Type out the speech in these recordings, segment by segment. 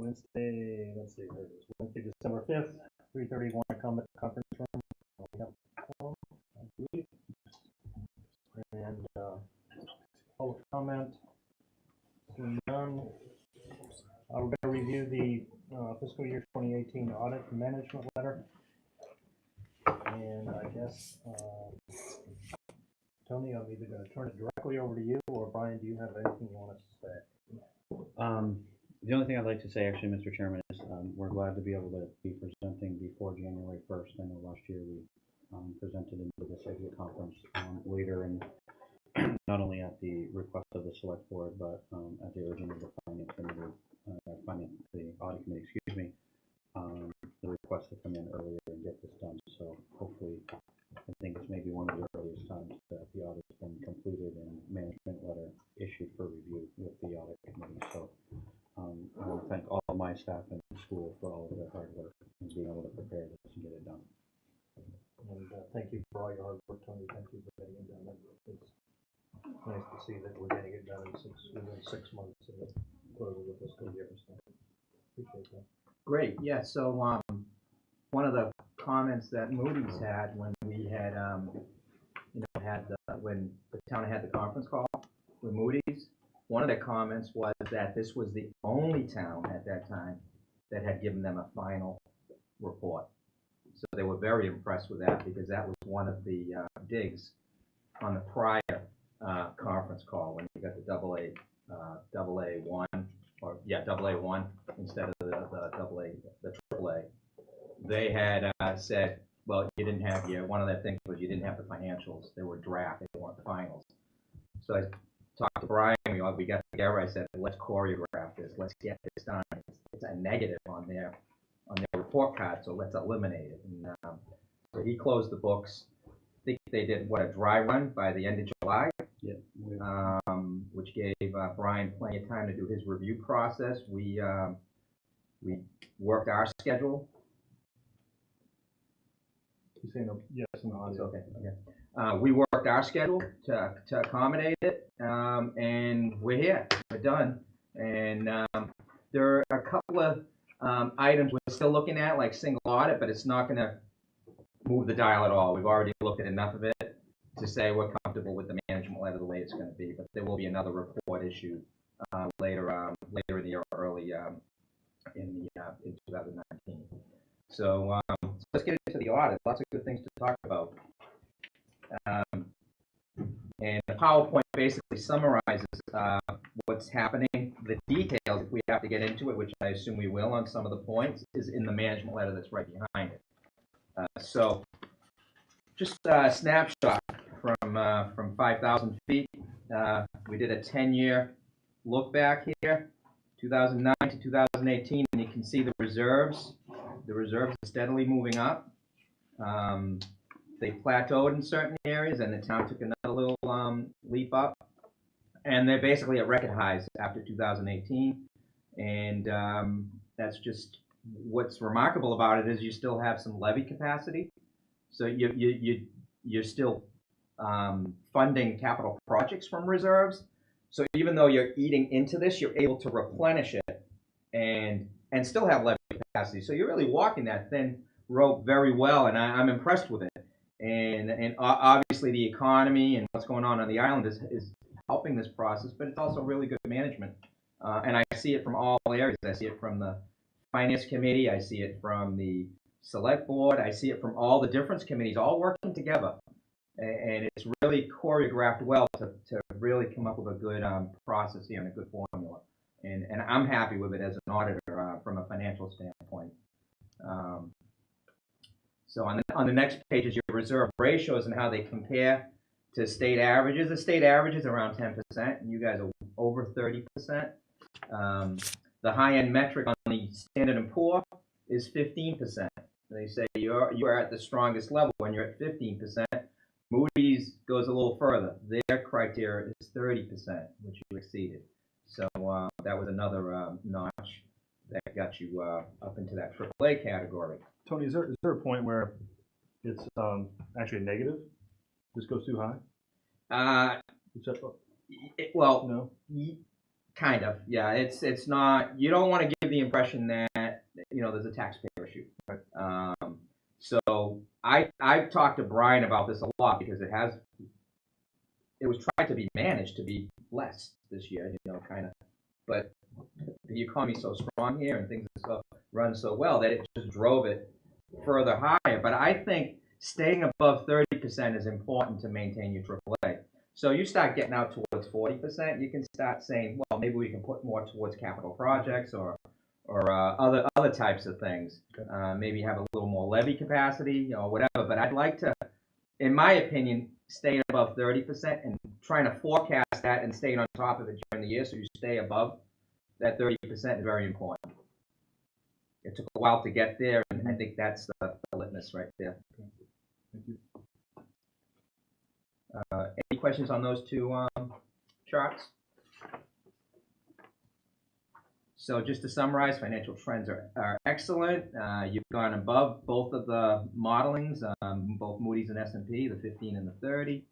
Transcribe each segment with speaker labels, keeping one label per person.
Speaker 1: Wednesday, let's see, there it is. Wednesday, December 5th, 3:31, conference room. We have quorum, I believe. And public comment, seeing none. We're going to review the fiscal year 2018 audit management letter. And I guess, Tony, I'm either going to turn it directly over to you, or Brian, do you have anything you want us to say?
Speaker 2: The only thing I'd like to say, actually, Mr. Chairman, is we're glad to be able to be presenting before January 1st. I know last year we presented into the executive conference later, and not only at the request of the select board, but at the urging of the finance committee, the audit committee, excuse me, the request to come in earlier and get this done. So hopefully, I think it's maybe one of the earliest times that the audit has been completed and management letter issued for review with the audit committee. So I want to thank all of my staff in the school for all of their hard work and being able to prepare this and get it done.
Speaker 1: And thank you for all your hard work, Tony. Thank you for getting it done. It's nice to see that we're getting it done within 6 months of the close of the fiscal year. So appreciate that.
Speaker 3: Great. Yeah. So one of the comments that Moody's had when we had when the town had the conference call with Moody's, one of their comments was that this was the only town at that time that had given them a final report. So they were very impressed with that, because that was one of the digs on the prior conference call when you got the AA1 AA1 instead of the AAA. They had said, well, you didn't have one of their things was you didn't have the financials. They were draft, they weren't the finals. So I talked to Brian, we got together, I said, let's choreograph this, let's get this done. It's a negative on their report card, so let's eliminate it. And so he closed the books. I think they did, a dry run by the end of July?
Speaker 2: Yeah.
Speaker 3: Which gave Brian plenty of time to do his review process. We worked our schedule.
Speaker 1: He's saying yes in the audio.
Speaker 3: Okay. Okay. We worked our schedule to accommodate it, and we're here. We're done. And there are a couple of items we're still looking at, like single audit, but it's not going to move the dial at all. We've already looked at enough of it to say we're comfortable with the management letter the way it's going to be. But there will be another report issued later in the year, early in 2019. So let's get into the audit. Lots of good things to talk about. And the PowerPoint basically summarizes what's happening. The details, if we have to get into it, which I assume we will on some of the points, is in the management letter that's right behind it. So just a snapshot from 5,000 feet. We did a 10-year look back here, 2009 to 2018, and you can see the reserves. The reserves are steadily moving up. They plateaued in certain areas, and the town took another little leap up. And they're basically at record highs after 2018. And that's just what's remarkable about it is you still have some levy capacity. So you're still funding capital projects from reserves. So even though you're eating into this, you're able to replenish it and still have levy capacity. So you're really walking that thin rope very well, and I'm impressed with it. And obviously the economy and what's going on the island is helping this process, but it's also really good management. And I see it from all areas. I see it from the finance committee. I see it from the select board. I see it from all the different committees all working together. And it's really choreographed well to really come up with a good process here and a good formula. And I'm happy with it as an auditor from a financial standpoint. So on the next page is your reserve ratios and how they compare to state averages. The state average is around 10%, and you guys are over 30%. The high-end metric on the Standard & Poor is 15%. They say you are at the strongest level when you're at 15%. Moody's goes a little further. Their criteria is 30%, which you exceeded. So that was another notch that got you up into that AAA category.
Speaker 1: Tony, is there a point where it's actually a negative? This goes too high?
Speaker 3: Well,
Speaker 1: no.
Speaker 3: Kind of, yeah. It's not. You don't want to give the impression that, there's a taxpayer issue. So I've talked to Brian about this a lot because it was tried to be managed to be less this year, kind of, but the economy's so strong here and things run so well that it just drove it further higher. But I think staying above 30% is important to maintain your AAA. So you start getting out towards 40%, you can start saying, well, maybe we can put more towards capital projects or other types of things. Maybe have a little more levy capacity or whatever. But I'd like to, in my opinion, stay above 30% and trying to forecast that and staying on top of it during the year so you stay above that 30% is very important. It took a while to get there, and I think that's the litmus right there.
Speaker 1: Thank you.
Speaker 3: Any questions on those two charts? So just to summarize, financial trends are excellent. You've gone above both of the modelings, both Moody's and S&P, the 15 and the 30.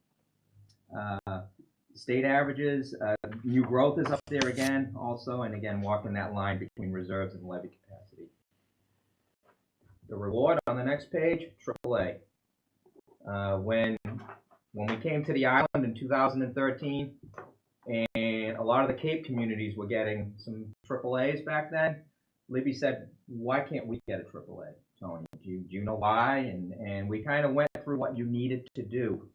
Speaker 3: State averages, new growth is up there again also, and again walking that line between reserves and levy capacity. The reward on the next page, AAA. When we came to the island in 2013, and a lot of the Cape communities were getting some AAAs back then, Libby said, why can't we get a AAA, Tony? Do you know why? And we kind of went through what you needed to do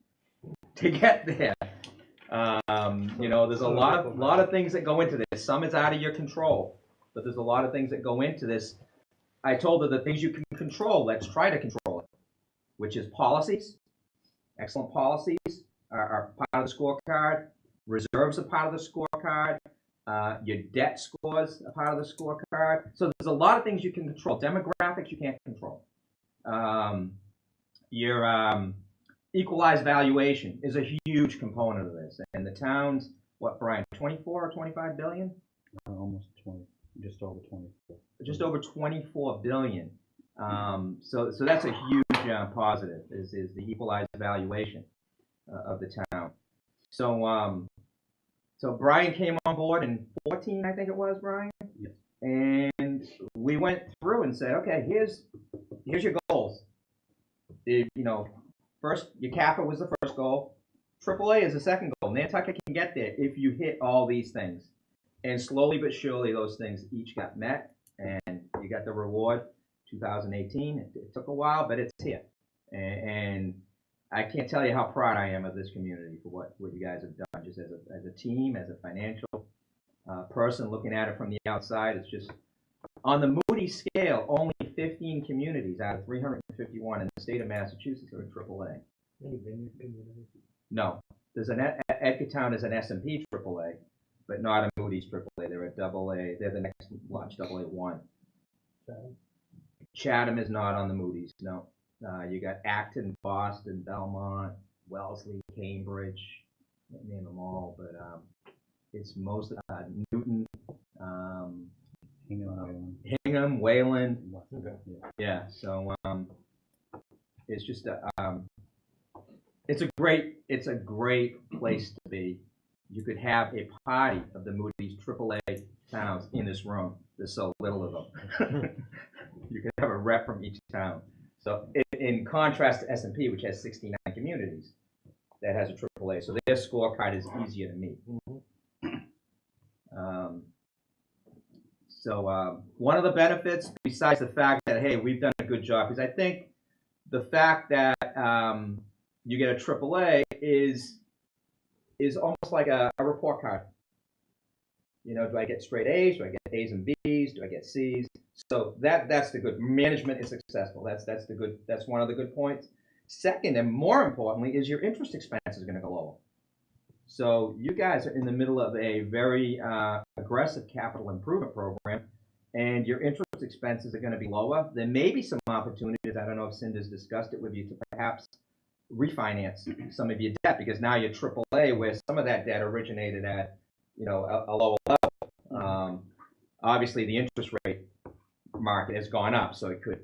Speaker 3: to get there. There's a lot of things that go into this. Some is out of your control, but there's a lot of things that go into this. I told her the things you can control, let's try to control it, which is policies. Excellent policies are part of the scorecard. Reserves are part of the scorecard. Your debt scores are part of the scorecard. So there's a lot of things you can control. Demographics you can't control. Your equalized valuation is a huge component of this. And the town's, what, Brian, 24 or 25 billion?
Speaker 2: Almost 20, just over 24.
Speaker 3: Just over 24 billion. So that's a huge positive, is the equalized valuation of the town. So Brian came on board in 14, I think it was, Brian?
Speaker 2: Yes.
Speaker 3: And we went through and said, okay, here's your goals. First, your CAFA was the first goal. AAA is the second goal. Nantucket can get there if you hit all these things. And slowly but surely, those things each got met, and you got the reward. 2018, it took a while, but it's here. And I can't tell you how proud I am of this community for what you guys have done, just as a team, as a financial person looking at it from the outside. It's just, on the Moody's scale, only 15 communities out of 351 in the state of Massachusetts are in AAA.
Speaker 1: Any vineyard communities?
Speaker 3: No. There's Edgartown is an S&P AAA, but not a Moody's AAA. They're a AA. They're the next launch, AA1. Chatham is not on the Moody's, no. You got Acton, Boston, Belmont, Wellesley, Cambridge, can't name them all, but it's mostly Newton, Hingham, Wayland. Yeah, so it's just it's a great place to be. You could have a party of the Moody's AAA towns in this room. There's so little of them. You could have a rep from each town. So in contrast to S&P, which has 69 communities, that has a AAA. So their scorecard is easier to meet. One of the benefits, besides the fact that, hey, we've done a good job, because I think the fact that you get a AAA is almost like a report card. Do I get straight A's? Do I get A's and B's? Do I get C's? So that's the good. Management is successful. That's one of the good points. Second, and more importantly, is your interest expense is going to go lower. So you guys are in the middle of a very aggressive capital improvement program, and your interest expenses are going to be lower. There may be some opportunities. I don't know if Cinda's discussed it with you, to perhaps refinance some of your debt, because now you're AAA, where some of that debt originated at a lower level. Obviously, the interest rate market has gone up, so it could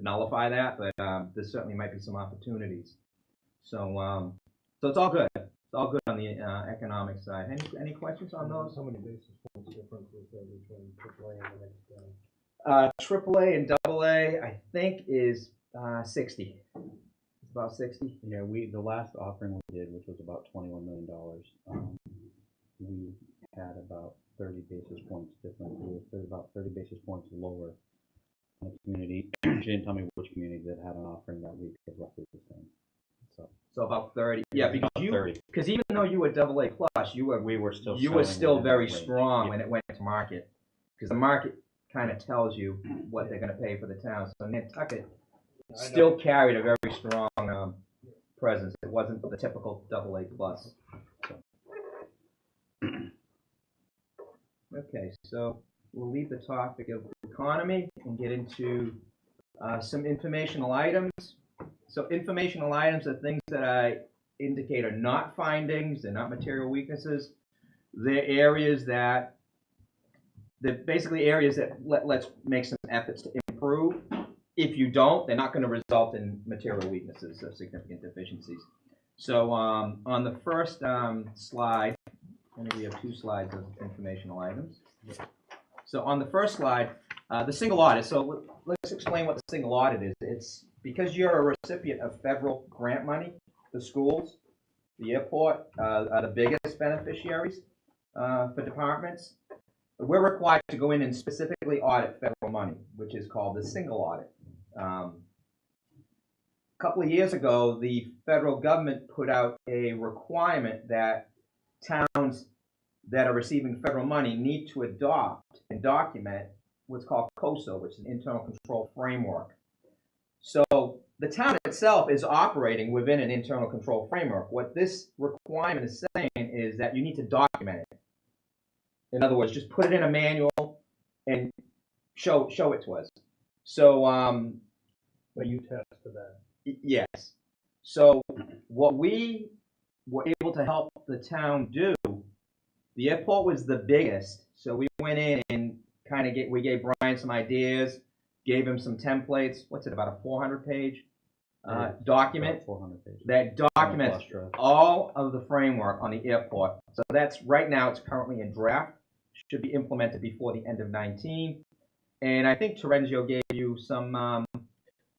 Speaker 3: nullify that, but there certainly might be some opportunities. So it's all good. It's all good on the economic side. Any questions on those?
Speaker 1: How many basis points difference is there between AAA and the next guy?
Speaker 3: AAA and AA, I think is 60. It's about 60.
Speaker 2: Yeah, the last offering we did, which was about $21 million, we had about 30 basis points difference. We were about 30 basis points lower on a community. She didn't tell me which community that had an offering that week was roughly the same.
Speaker 3: So about 30. Yeah, because even though you were AA plus, we were still very strong when it went to market, because the market kind of tells you what they're going to pay for the town. So Nantucket still carried a very strong presence. It wasn't the typical AA plus. So. Okay, so we'll leave the topic of economy and get into some informational items. So informational items are things that I indicate are not findings, they're not material weaknesses. They're areas they're basically areas that let's make some efforts to improve. If you don't, they're not going to result in material weaknesses or significant deficiencies. So on the first slide, I think we have 2 slides of informational items. So on the first slide, the single audit. So let's explain what the single audit is. It's because you're a recipient of federal grant money, the schools, the airport are the biggest beneficiaries for departments. We're required to go in and specifically audit federal money, which is called the single audit. A couple of years ago, the federal government put out a requirement that towns that are receiving federal money need to adopt and document what's called COSO, which is an internal control framework. So the town itself is operating within an internal control framework. What this requirement is saying is that you need to document it. In other words, just put it in a manual and show it to us. So,
Speaker 1: But you test for that.
Speaker 3: Yes. So what we were able to help the town do, the airport was the biggest. So we went in and we gave Brian some ideas, gave him some templates. What's it, about a 400-page document
Speaker 2: 400 pages.
Speaker 3: that documents all of the framework on the airport. So that's right now. It's currently in draft. Should be implemented before the end of 19. And I think Terenzio gave you some.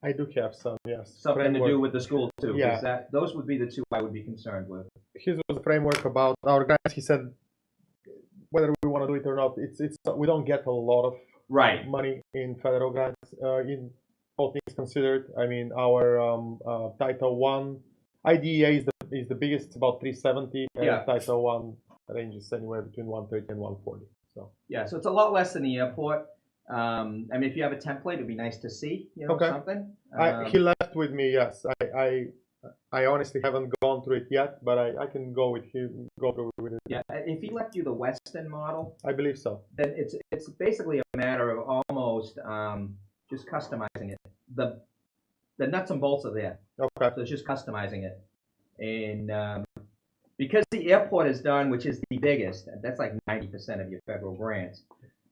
Speaker 4: I do have some, yes.
Speaker 3: Something
Speaker 4: framework.
Speaker 3: to do with the school too.
Speaker 4: Yeah.
Speaker 3: Those would be the 2 I would be concerned with.
Speaker 4: His was a framework about our grants. He said whether we want to do it or not, we don't get a lot of money in federal grants. In all things considered, I mean our Title I IDEA is the biggest. It's about 370, and Title I ranges anywhere between 130 and 140. So
Speaker 3: so it's a lot less than the airport. I mean, if you have a template, it'd be nice to see, something.
Speaker 4: He left with me. Yes, I honestly haven't gone through it yet, but I can go through with it.
Speaker 3: Yeah, if he left you the Weston model,
Speaker 4: I believe so.
Speaker 3: Then it's basically a matter of almost just customizing it. The nuts and bolts are there.
Speaker 4: Okay.
Speaker 3: So it's just customizing it, and because the airport is done, which is the biggest, that's like 90% of your federal grants.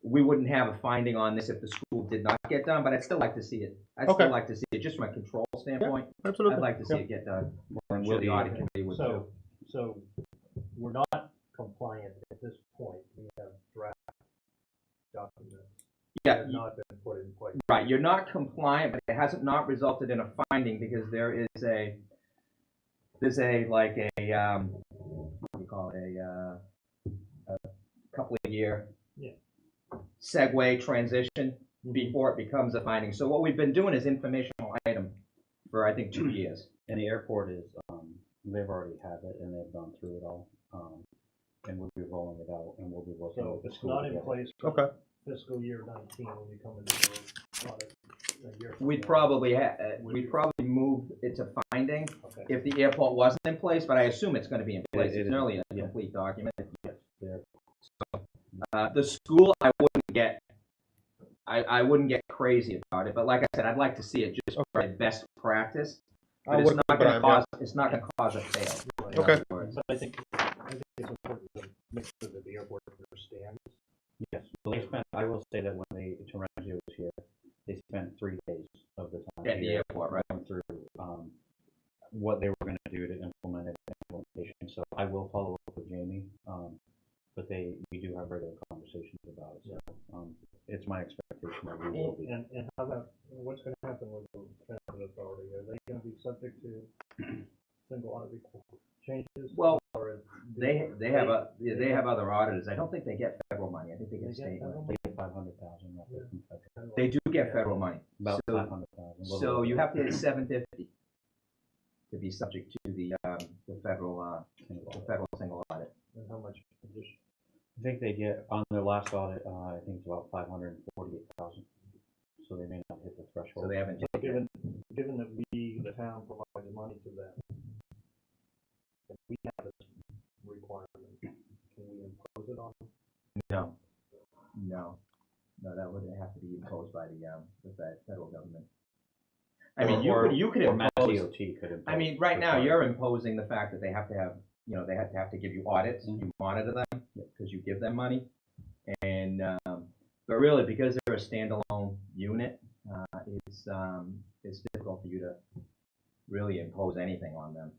Speaker 3: We wouldn't have a finding on this if the school did not get done, but I'd still like to see it. Still like to see it just from a control standpoint.
Speaker 4: Yeah, absolutely.
Speaker 3: I'd like to see it get done. I'm sure the audit committee would too.
Speaker 1: So we're not compliant at this point. We have draft documents.
Speaker 3: Yeah.
Speaker 1: That have not been put in place.
Speaker 3: Right. You're not compliant, but it hasn't not resulted in a finding because there is what do you call it, a couple of year segue transition before it becomes a finding. So what we've been doing is informational item for I think 2 years.
Speaker 2: And the airport is, they've already had it and they've gone through it all, and we'll be rolling it out and we'll be working with the
Speaker 1: it's
Speaker 2: school.
Speaker 1: not in place for
Speaker 4: Okay.
Speaker 1: fiscal year 19 when we come into the audit a year from
Speaker 3: We'd
Speaker 1: now.
Speaker 3: probably move it to finding if the airport wasn't in place, but I assume it's going to be in place. It's nearly a complete document. The school, I wouldn't get crazy about it, but like I said, I'd like to see it just for a best practice. But it's not going to cause a fail.
Speaker 4: Okay.
Speaker 1: But I think it's important to make sure that the airport understands.
Speaker 2: Yes. Well, I will say that when Terenzio was here, they spent 3 days of the time
Speaker 3: at the airport,
Speaker 2: going through what they were going to do to implement it, implementation. So I will but we do have regular conversations about it, so, it's my expectation that we will be.
Speaker 1: And how about, what's gonna happen with the transit authority? Are they gonna be subject to single audit report changes?
Speaker 3: Well,
Speaker 1: Or
Speaker 3: they have other auditors. I don't think they get federal money. I think they get state money.
Speaker 2: They get 500,000 roughly from federal.
Speaker 3: They do get federal money.
Speaker 2: About
Speaker 3: So-
Speaker 2: 500,000.
Speaker 3: So you have to hit 750 to be subject to the federal single audit.
Speaker 1: And how much addition?
Speaker 2: I think they get, on their last audit, I think it's about 548,000. So they may not hit the threshold.
Speaker 3: So they haven't.
Speaker 1: So given that we, the town, provides money to them, and we have this requirement, can we impose it on them?
Speaker 3: No, that would have to be imposed by the federal government. I mean, you could
Speaker 2: or Mass
Speaker 3: impose.
Speaker 2: DOT could impose.
Speaker 3: I mean, right now you're imposing the fact that they have to have, they have to give you audits. You monitor them because you give them money, and but really because they're a standalone unit, it's difficult for you to really impose anything on them.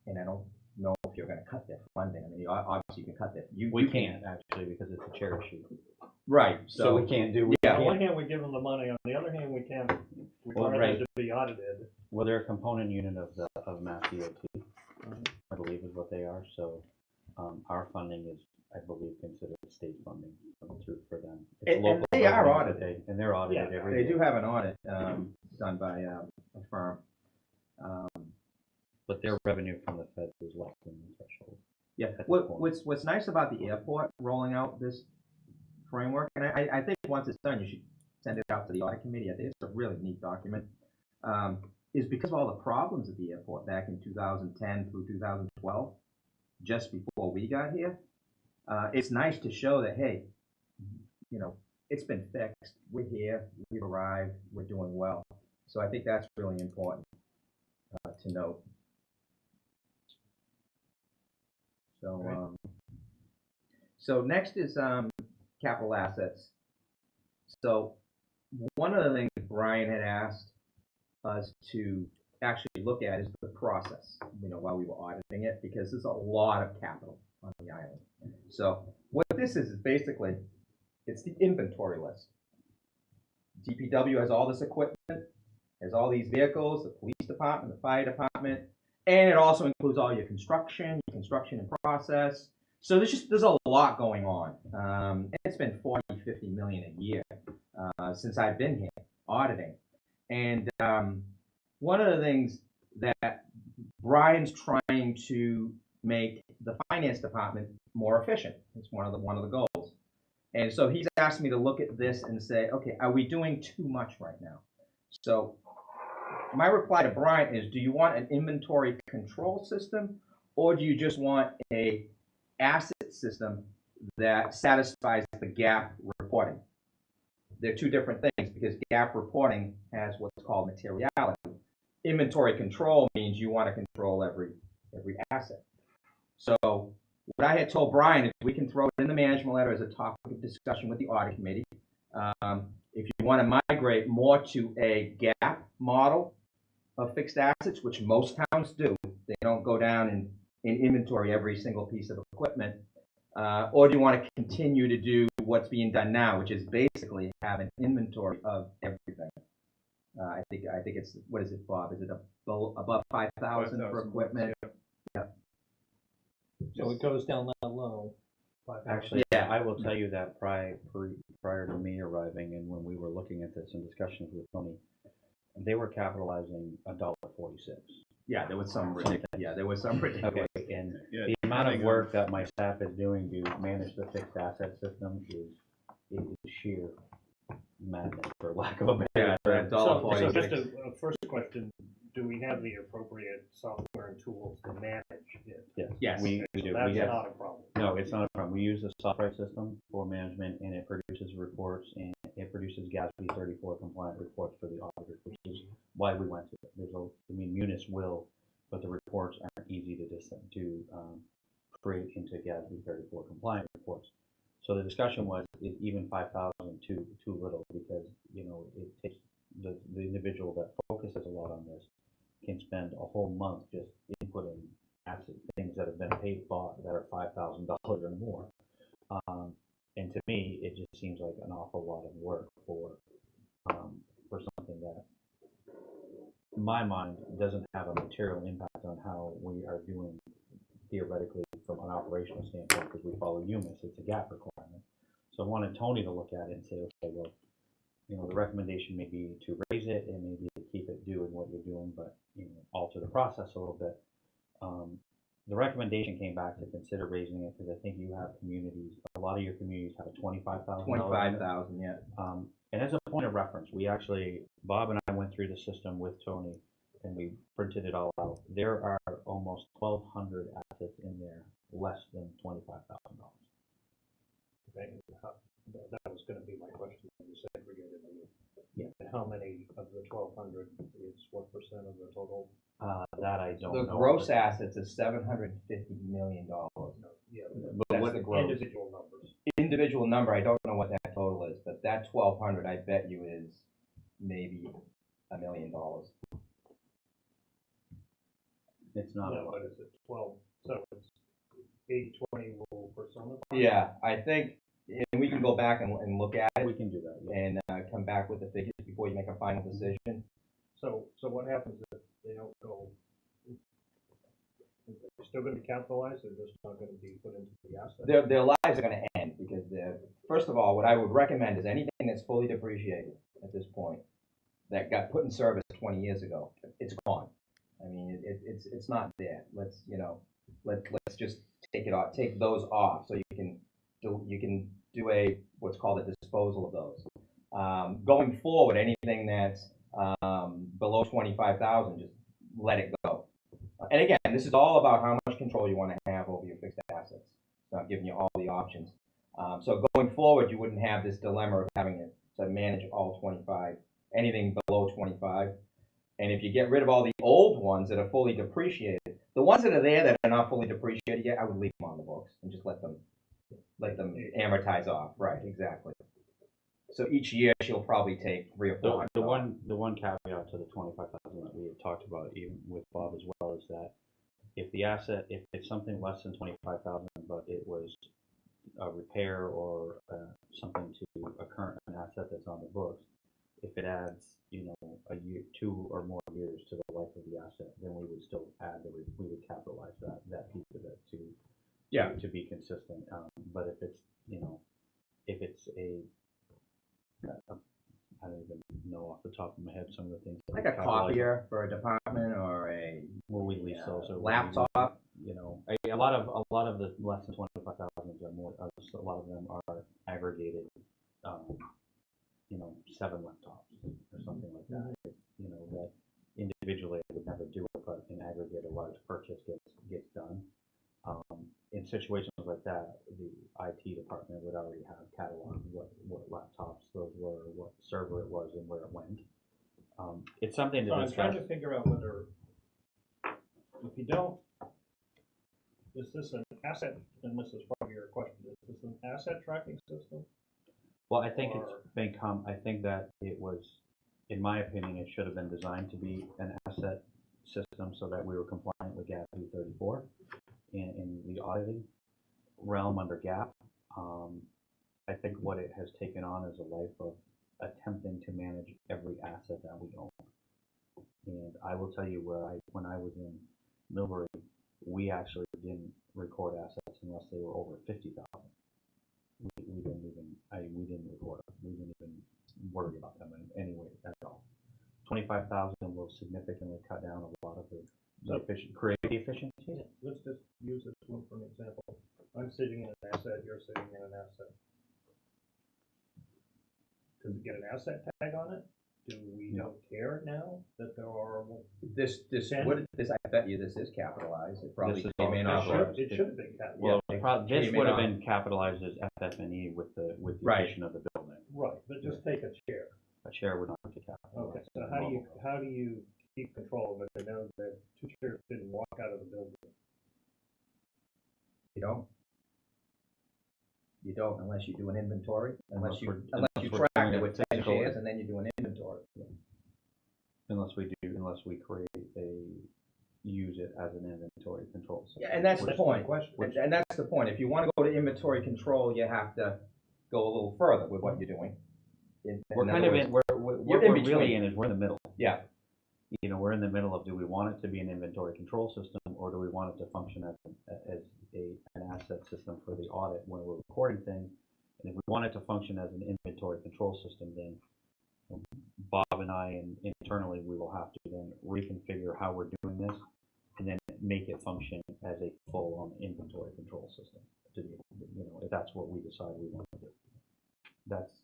Speaker 3: And I don't know if you're going to cut their funding. I mean, obviously you can cut their.
Speaker 2: We can't actually because it's a cherry sheet.
Speaker 3: Right.
Speaker 2: So we can't do.
Speaker 3: Yeah.
Speaker 1: On one hand, we give them the money, on the other hand, we can't require them to be audited.
Speaker 2: Well, they're a component unit of Mass DOT, I believe is what they are. So our funding is, I believe, considered state funding for them. It's
Speaker 3: And
Speaker 2: local
Speaker 3: they are
Speaker 2: government,
Speaker 3: audited.
Speaker 2: and they're audited every
Speaker 3: They
Speaker 2: year.
Speaker 3: do have an audit done by a firm.
Speaker 2: But their revenue from the feds is less than the threshold.
Speaker 3: Yeah.
Speaker 2: At this
Speaker 3: What's nice about the airport rolling out this framework, and I think once it's done, you should send it out to the audit committee. I think it's a really neat document. Is because of all the problems at the airport back in 2010 through 2012, just before we got here. It's nice to show that, hey, it's been fixed. We're here. We've arrived. We're doing well. So I think that's really important to note. So, so next is capital assets. So one of the things Brian had asked us to actually look at is the process, while we were auditing it, because there's a lot of capital on the island. So what this is basically, it's the inventory list. DPW has all this equipment, has all these vehicles, the police department, the fire department, and it also includes all your construction in process. So there's a lot going on. And it's been 50 million a year since I've been here auditing. And one of the things that Brian's trying to make the finance department more efficient. It's one of the goals. And so he's asked me to look at this and say, okay, are we doing too much right now? So my reply to Brian is, do you want an inventory control system, or do you just want a asset system that satisfies the gap reporting? They're two different things, because gap reporting has what's called materiality. Inventory control means you want to control every asset. So what I had told Brian is we can throw it in the management letter as a topic of discussion with the audit committee. If you want to migrate more to a gap model of fixed assets, which most towns do, they don't go down and inventory every single piece of equipment, or do you want to continue to do what's being done now, which is basically have an inventory of everything? I think it's, what is it, Bob? Is it above 5,000 for equipment? Yeah.
Speaker 1: So it goes down that low.
Speaker 2: Actually, yeah, I will tell you that prior to me arriving, and when we were looking at this in discussions with Tony, they were capitalizing $1.46.
Speaker 3: Yeah, there was some ridiculous. Yeah, there was some ridiculous.
Speaker 2: Okay, and the amount of work that my staff is doing to manage the fixed asset system is sheer madness, for lack of a better term.
Speaker 1: So just a first question, do we have the appropriate software and tools to manage it?
Speaker 3: Yes.
Speaker 2: We do.
Speaker 1: That's
Speaker 2: We have,
Speaker 1: not a problem.
Speaker 2: no, it's not a problem. We use a software system for management, and it produces reports, and it produces GASB 34 compliant reports for the auditors, which is why we went to it. Munis will, but the reports aren't easy to create into GASB 34 compliant reports. So the discussion was, is even 5,000 too little, because it takes the individual that focuses a lot on this can spend a whole month just inputting asset things that have been bought that are $5,000 or more. And to me, it just seems like an awful lot of work for something that, in my mind, doesn't have a material impact on how we are doing theoretically from an operational standpoint, because we follow UMIS, it's a gap requirement. So I wanted Tony to look at it and say, okay, well, you know, the recommendation may be to raise it and maybe to keep it doing what you're doing, but, you know, alter the process a little bit. The recommendation came back to consider raising it, because I think you have communities, a lot of your communities have a $25,000.
Speaker 3: 25,000, yeah.
Speaker 2: And as a point of reference, we actually, Bob and I went through the system with Tony and we printed it all out. There are almost 1,200 assets in there, less than $25,000.
Speaker 1: Okay, that was gonna be my question, when you segregated them.
Speaker 2: Yeah.
Speaker 1: And how many of the 1,200 is what percent of the total?
Speaker 2: That I don't know.
Speaker 3: The gross assets is $750 million.
Speaker 1: Yeah,
Speaker 3: But what the gross
Speaker 1: individual numbers.
Speaker 3: individual number, I don't know what that total is, but that 1,200, I bet you is maybe $1 million.
Speaker 2: It's not.
Speaker 1: No, what is it, 12, so it's 80-20 rule for some of them?
Speaker 3: Yeah, I think, and we can go back and look at it
Speaker 2: We can do that. Yeah.
Speaker 3: and come back with the figures before you make a final decision.
Speaker 1: So what happens if they don't go, they're still gonna be capitalized, they're just not gonna be put into the asset?
Speaker 3: Their lives are going to end because first of all, what I would recommend is anything that's fully depreciated at this point that got put in service 20 years ago, it's gone. I mean, it's not there. Let's just take it off, take those off, so you can do a what's called a disposal of those. Going forward, anything that's below 25,000, just let it go. And again, this is all about how much control you want to have over your fixed assets. It's not giving you all the options. So going forward, you wouldn't have this dilemma of having to manage all 25, anything below 25. And if you get rid of all the old ones that are fully depreciated, the ones that are there that are not fully depreciated yet, I would leave them on the books and just let them amortize off. Right, exactly. So each year she'll probably take 3 or 4.
Speaker 2: The one caveat to the 25,000 that we had talked about even with Bob as well is that if it's something less than 25,000, but it was a repair or something to a current asset that's on the books, if it adds, you know, a year, 2 or more years to the life of the asset, then we would still we would capitalize that piece of it to be consistent. But if it's, you know, if it's I don't even know off the top of my head some of the things.
Speaker 3: Like a copier for a department or a
Speaker 2: we lease those or
Speaker 3: laptop.
Speaker 2: You know, a lot of the less than 25,000 are more. A lot of them are aggregated. You know, 7 laptops or something like that. You know, that individually I would never do it, but in aggregate, a large purchase gets done. In situations like that, the IT department would already have cataloged what laptops those were, what server it was, and where it went. It's something
Speaker 1: So
Speaker 2: to
Speaker 1: I'm
Speaker 2: discuss.
Speaker 1: trying to figure out whether, if you don't, is this an asset, and this is part of your question, is this an asset tracking system?
Speaker 2: Well, I think I think that it was, in my opinion, it should have been designed to be an asset system so that we were compliant with GAAP 334 in the auditing realm under GAAP. I think what it has taken on is a life of attempting to manage every asset that we own. And I will tell you when I was in Millbury, we actually didn't record assets unless they were over 50,000. We didn't record them. We didn't even worry about them in any way at all. 25,000 will significantly cut down a lot of create the efficiency.
Speaker 1: Let's just use this one for an example. I'm sitting in an asset, you're sitting in an asset. Does it get an asset tag on it? Do we don't care now that there are?
Speaker 3: This I bet you this is capitalized. It probably came in off.
Speaker 1: It should have been capitalized.
Speaker 2: Well, this would have been capitalized as FF&E with the addition of the building.
Speaker 1: Right, but just take a chair.
Speaker 2: A chair would not be capitalized.
Speaker 1: Okay, so how do you keep control of it? I know that 2 chairs didn't walk out of the building.
Speaker 3: You don't unless you do an inventory, unless you
Speaker 2: we're
Speaker 3: track it with 10 shares and then you do an inventory.
Speaker 2: Unless we create a use it as an inventory control system.
Speaker 3: Yeah, and that's the
Speaker 2: Which-
Speaker 3: point.
Speaker 2: which-
Speaker 3: And that's the point. If you want to go to inventory control, you have to go a little further with what you're doing.
Speaker 2: We're kind of in, what
Speaker 3: you're
Speaker 2: we're
Speaker 3: in
Speaker 2: really
Speaker 3: between.
Speaker 2: in is we're in the middle.
Speaker 3: Yeah.
Speaker 2: You know, we're in the middle of, do we want it to be an inventory control system, or do we want it to function as an asset system for the audit when we're recording things? And if we want it to function as an inventory control system, then Bob and I, and internally, we will have to then reconfigure how we're doing this, and then make it function as a full-on inventory control system. To be, you know, if that's what we decide we want to do. That's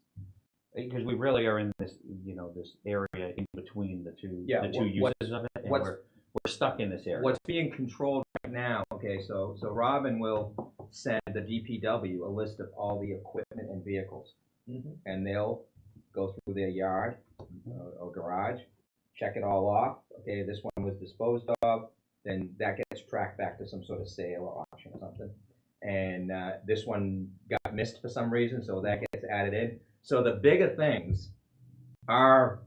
Speaker 2: because we really are in this, you know, this area in between the two uses of it, and we're stuck in this area.
Speaker 3: What's being controlled right now, okay, so Robin will send the DPW a list of all the equipment and vehicles. And they'll go through their yard or garage, check it all off. Okay, this one was disposed of, then that gets tracked back to some sort of sale or auction or something. And this one got missed for some reason, so that gets added in. So the bigger things are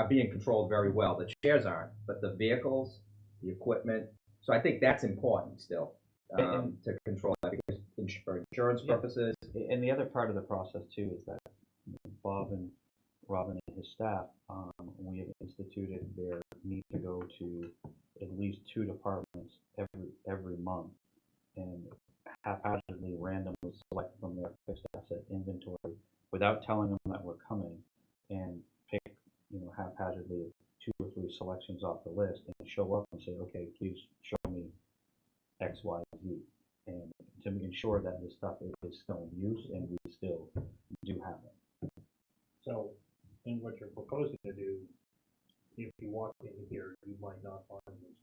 Speaker 3: being controlled very well. The chairs aren't, but the vehicles, the equipment. So I think that's important still to control that, because for insurance purposes.
Speaker 2: And the other part of the process too is that Bob and Robin and his staff, we have instituted their need to go to at least 2 departments every month and haphazardly randomly select from their fixed asset inventory without telling them that we're coming, and pick, you know, haphazardly 2 or 3 selections off the list and show up and say, okay, please show me X, Y, Z, and to ensure that this stuff is still in use and we still do have it.
Speaker 1: So, in what you're proposing to do, if you walk in here, you might not find these,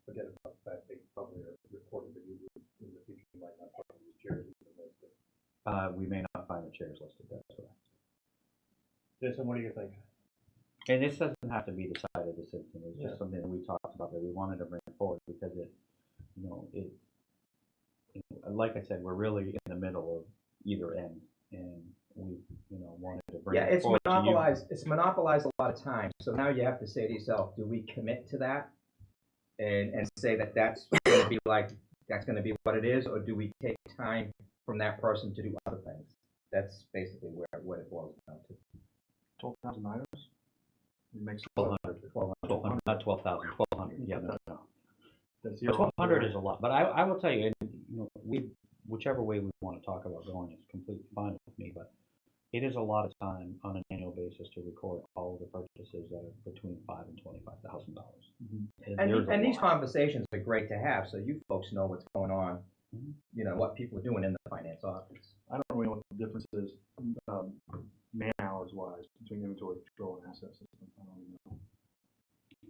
Speaker 1: forget about the fact they probably are reporting to you in the future, you might not find these chairs even listed.
Speaker 2: We may not find the chairs listed, that's correct.
Speaker 1: Jason, what do you think?
Speaker 2: And this doesn't have to be decided this instant, it's just something that we talked about that we wanted to bring forward because it, you know, like I said, we're really in the middle of either end, and we, you know, wanted to bring it forward to you.
Speaker 3: It's monopolized a lot of time. So now you have to say to yourself, do we commit to that and say that that's going to be like, that's going to be what it is, or do we take time from that person to do other things? That's basically what it boils down to.
Speaker 5: 12,000 items? It makes
Speaker 2: 1,200, not 12,000, 1,200, yeah, no.
Speaker 5: That's
Speaker 2: 1,200 is a lot, but I will tell you, and, you know, whichever way we want to talk about going is completely fine with me, but it is a lot of time on an annual basis to record all of the purchases that are between $5,000 and $25,000.
Speaker 3: And these conversations are great to have, so you folks know what's going on, you know, what people are doing in the finance office.
Speaker 5: I don't really know what the difference is, man hours wise, between inventory control and asset system. I don't even know.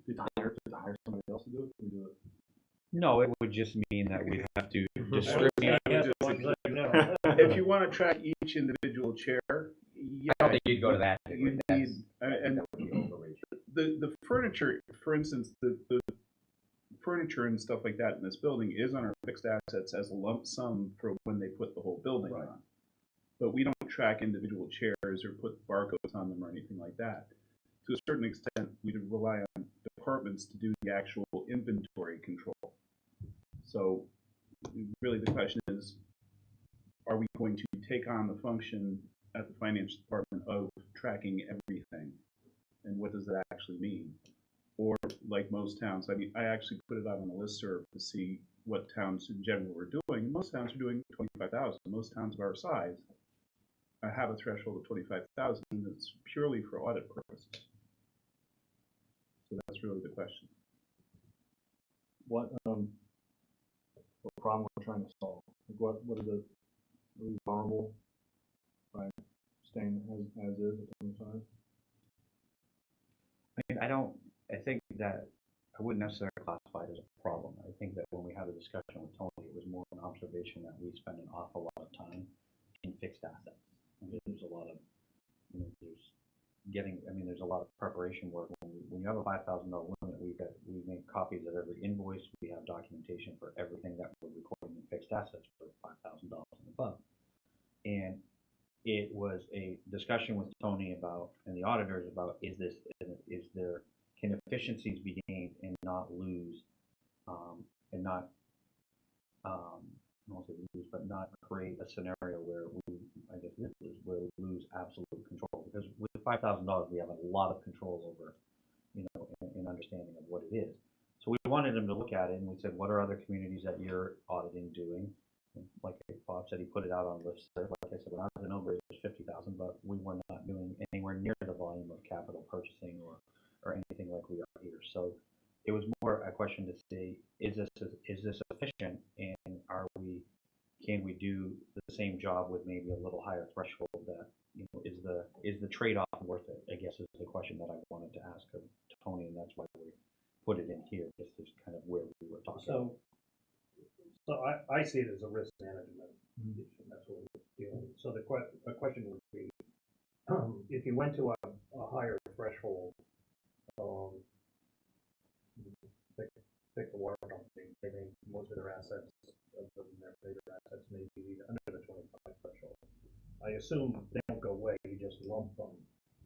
Speaker 5: Did I hire somebody else to do it? Can we do it?
Speaker 2: No, it would just mean that we'd have to distribute.
Speaker 6: If you want to track each individual chair, yeah,
Speaker 3: I don't think you'd go to that.
Speaker 6: you need, and the furniture, for instance, the furniture and stuff like that in this building is on our fixed assets as a lump sum for when they put the whole building on. But we don't track individual chairs or put barcodes on them or anything like that. To a certain extent, we rely on departments to do the actual inventory control. So really the question is, are we going to take on the function at the finance department of tracking everything? And what does that actually mean? Or like most towns, I mean, I actually put it out on a listserv to see what towns in general are doing. Most towns are doing 25,000. Most towns of our size have a threshold of 25,000 that's purely for audit purposes. So that's really the question.
Speaker 5: What problem we're trying to solve? Like what are we vulnerable by staying as is at 25?
Speaker 2: I think that I wouldn't necessarily classify it as a problem. I think that when we had a discussion with Tony, it was more an observation that we spend an awful lot of time in fixed assets. I mean, there's a lot of, you know, there's a lot of preparation work. When you have a $5,000 limit, we make copies of every invoice. We have documentation for everything that we're recording in fixed assets for $5,000 and above. And it was a discussion with Tony about, and the auditors about, can efficiencies be gained and not lose and not, I won't say lose, but not create a scenario where we, I guess this is where we lose absolute control. Because with $5,000, we have a lot of control over, in understanding of what it is. So we wanted him to look at it, and we said, what are other communities that you're auditing doing? And like Bob said, he put it out on listserv. Like I said, when I was in Oakbridge, it was 50,000, but we were not doing anywhere near the volume of capital purchasing or anything like we are here. So it was more a question to say, is this sufficient, and can we do the same job with maybe a little higher threshold? That is the trade-off worth it? I guess is the question that I wanted to ask of Tony, and that's why we put it in here. This is kind of where we were talking.
Speaker 1: So I see it as a risk management issue. That's what we're dealing with. So the question would be, if you went to a higher threshold, pick the water company, they think most of their assets, their bigger assets may be under the 25 threshold. I assume they don't go away, you just lump them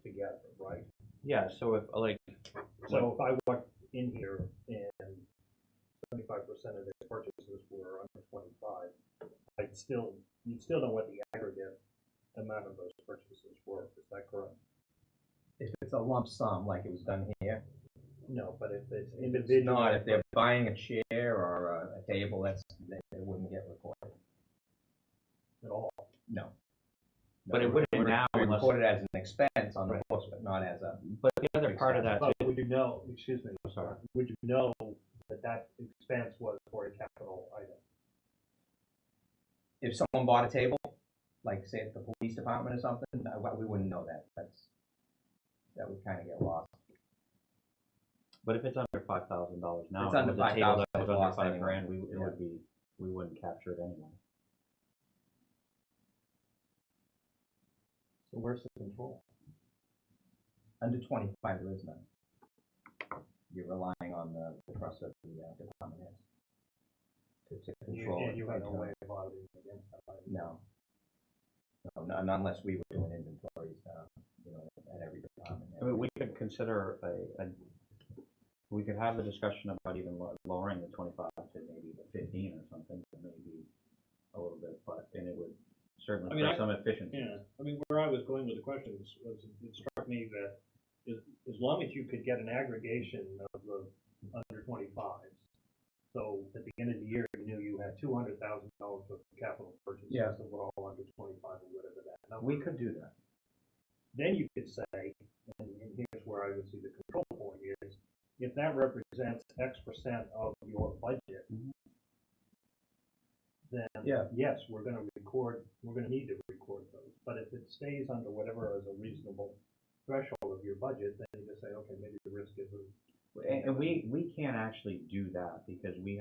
Speaker 1: together, right?
Speaker 2: Yeah, so if
Speaker 1: if I walk in here and 75% of their purchases were under 25, you'd still know what the aggregate amount of those purchases were. Is that correct?
Speaker 3: If it's a lump sum like it was done here.
Speaker 1: No, but if it's individual.
Speaker 3: Not if they're buying a chair or a table, they wouldn't get recorded
Speaker 1: at all.
Speaker 3: No.
Speaker 2: But it wouldn't now unless
Speaker 3: recorded as an expense on the books, but not as a.
Speaker 2: But the other part of that,
Speaker 1: but would you know? Excuse me.
Speaker 2: I'm sorry.
Speaker 1: Would you know that expense was for a capital item?
Speaker 3: If someone bought a table, like say at the police department or something, we wouldn't know that. That would kind of get lost.
Speaker 2: But if it's under $5,000 now,
Speaker 3: it's under
Speaker 2: a table that was
Speaker 3: $5,000
Speaker 2: under
Speaker 3: anyway.
Speaker 2: $5,000, we wouldn't capture it anyway.
Speaker 1: So where's the control?
Speaker 3: Under 25, there is none. You're relying on the trust of the department heads to control.
Speaker 1: You have no way of auditing against that item.
Speaker 3: No, not unless we were doing inventories, at every department.
Speaker 2: I mean, we could consider we could have the discussion about even lowering the 25 to maybe the 15 or something, maybe a little bit, and it would certainly bring some efficiency.
Speaker 1: Yeah, I mean, where I was going with the questions was, it struck me that as long as you could get an aggregation of the under 25s, so at the end of the year you knew you had $200,000 worth of capital purchases that were all under 25 or whatever that number.
Speaker 2: We could do that.
Speaker 1: Then you could say, and here's where I would see the control point is, if that represents X percent of your budget, then yes, we're going to need to record those. But if it stays under whatever is a reasonable threshold of your budget, then you just say, okay, maybe the risk isn't.
Speaker 2: And we can't actually do that because we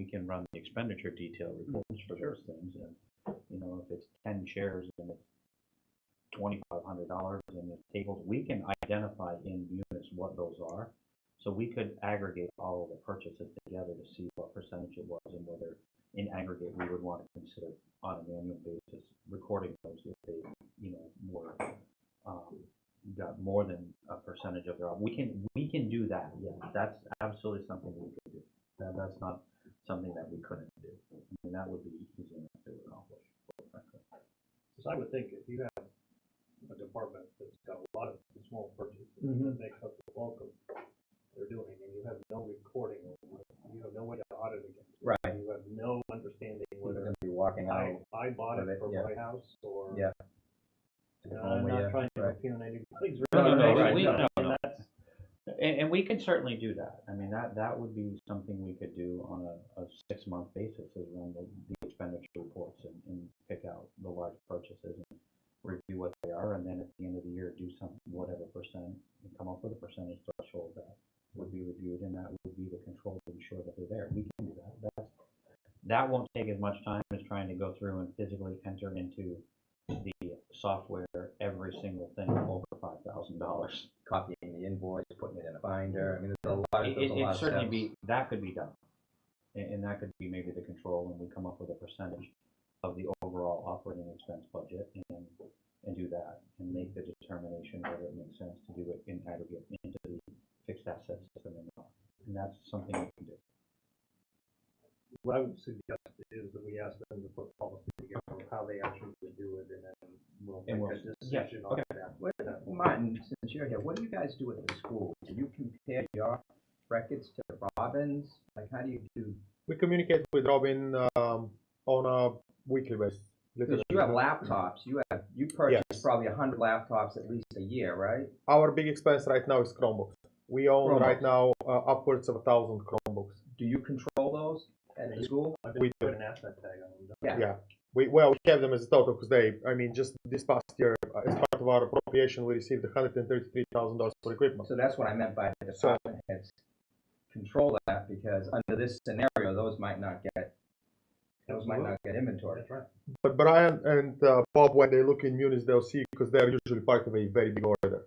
Speaker 2: can run the expenditure detail reports for those things. And, if it's 10 chairs and it's $2,500 and the tables, we can identify in units what those are. So we could aggregate all of the purchases together to see what percentage it was and whether in aggregate we would want to consider on an annual basis recording those if they, were got more than a percentage of their. We can do that. Yeah, that's absolutely something we could do. That's not something that we couldn't do. I mean, that would be easy enough to accomplish.
Speaker 1: Because I would think if you have a department that's got a lot of small purchases that makes up the bulk of what they're doing, and you have no recording over it, you have no way to audit against it.
Speaker 3: Right.
Speaker 1: You have no understanding
Speaker 3: We're
Speaker 1: whether
Speaker 3: going to be walking out.
Speaker 1: I bought it for my house or.
Speaker 3: Yeah.
Speaker 1: I'm not trying to impugn anybody's.
Speaker 2: No. And we could certainly do that. I mean, that would be something we could do on a 6-month basis, is run the expenditure reports and pick out the large purchases and review what they are, and then at the end of the year do whatever percent and come up with a percentage threshold that would be reviewed, and that would be the control to ensure that they're there. We can do that. That won't take as much time as trying to go through and physically enter into the software every single thing over $5,000.
Speaker 3: Copying the invoice, putting it in a binder. I mean, there's a lot of
Speaker 2: certainly that could be done, and that could be maybe the control, and we come up with a percentage of the overall operating expense budget and do that and make the determination whether it makes sense to do it in aggregate into the fixed asset system or not. And that's something we can do.
Speaker 1: what I would suggest is that we ask them to put policy together of how they actually do it, and then we'll make a decision on that.
Speaker 3: Well, Martin, since you're here, what do you guys do at the school? Do you compare your records to Robin's? Like, how do you do?
Speaker 4: We communicate with Robin on a weekly basis.
Speaker 3: Because you have laptops, you purchase probably 100 laptops at least a year, right?
Speaker 4: Our big expense right now is Chromebooks. We own right now upwards of 1,000 Chromebooks.
Speaker 3: Do you control those at the school?
Speaker 4: We do.
Speaker 1: Put an asset tag on them.
Speaker 3: Yeah.
Speaker 4: We have them as a total because just this past year, as part of our appropriation, we received $133,000 for equipment.
Speaker 3: So that's what I meant by the department heads control that, because under this scenario, those might not get inventory.
Speaker 1: That's right.
Speaker 4: But Brian and Bob, when they look in Munis, they'll see, because they're usually part of a very big order.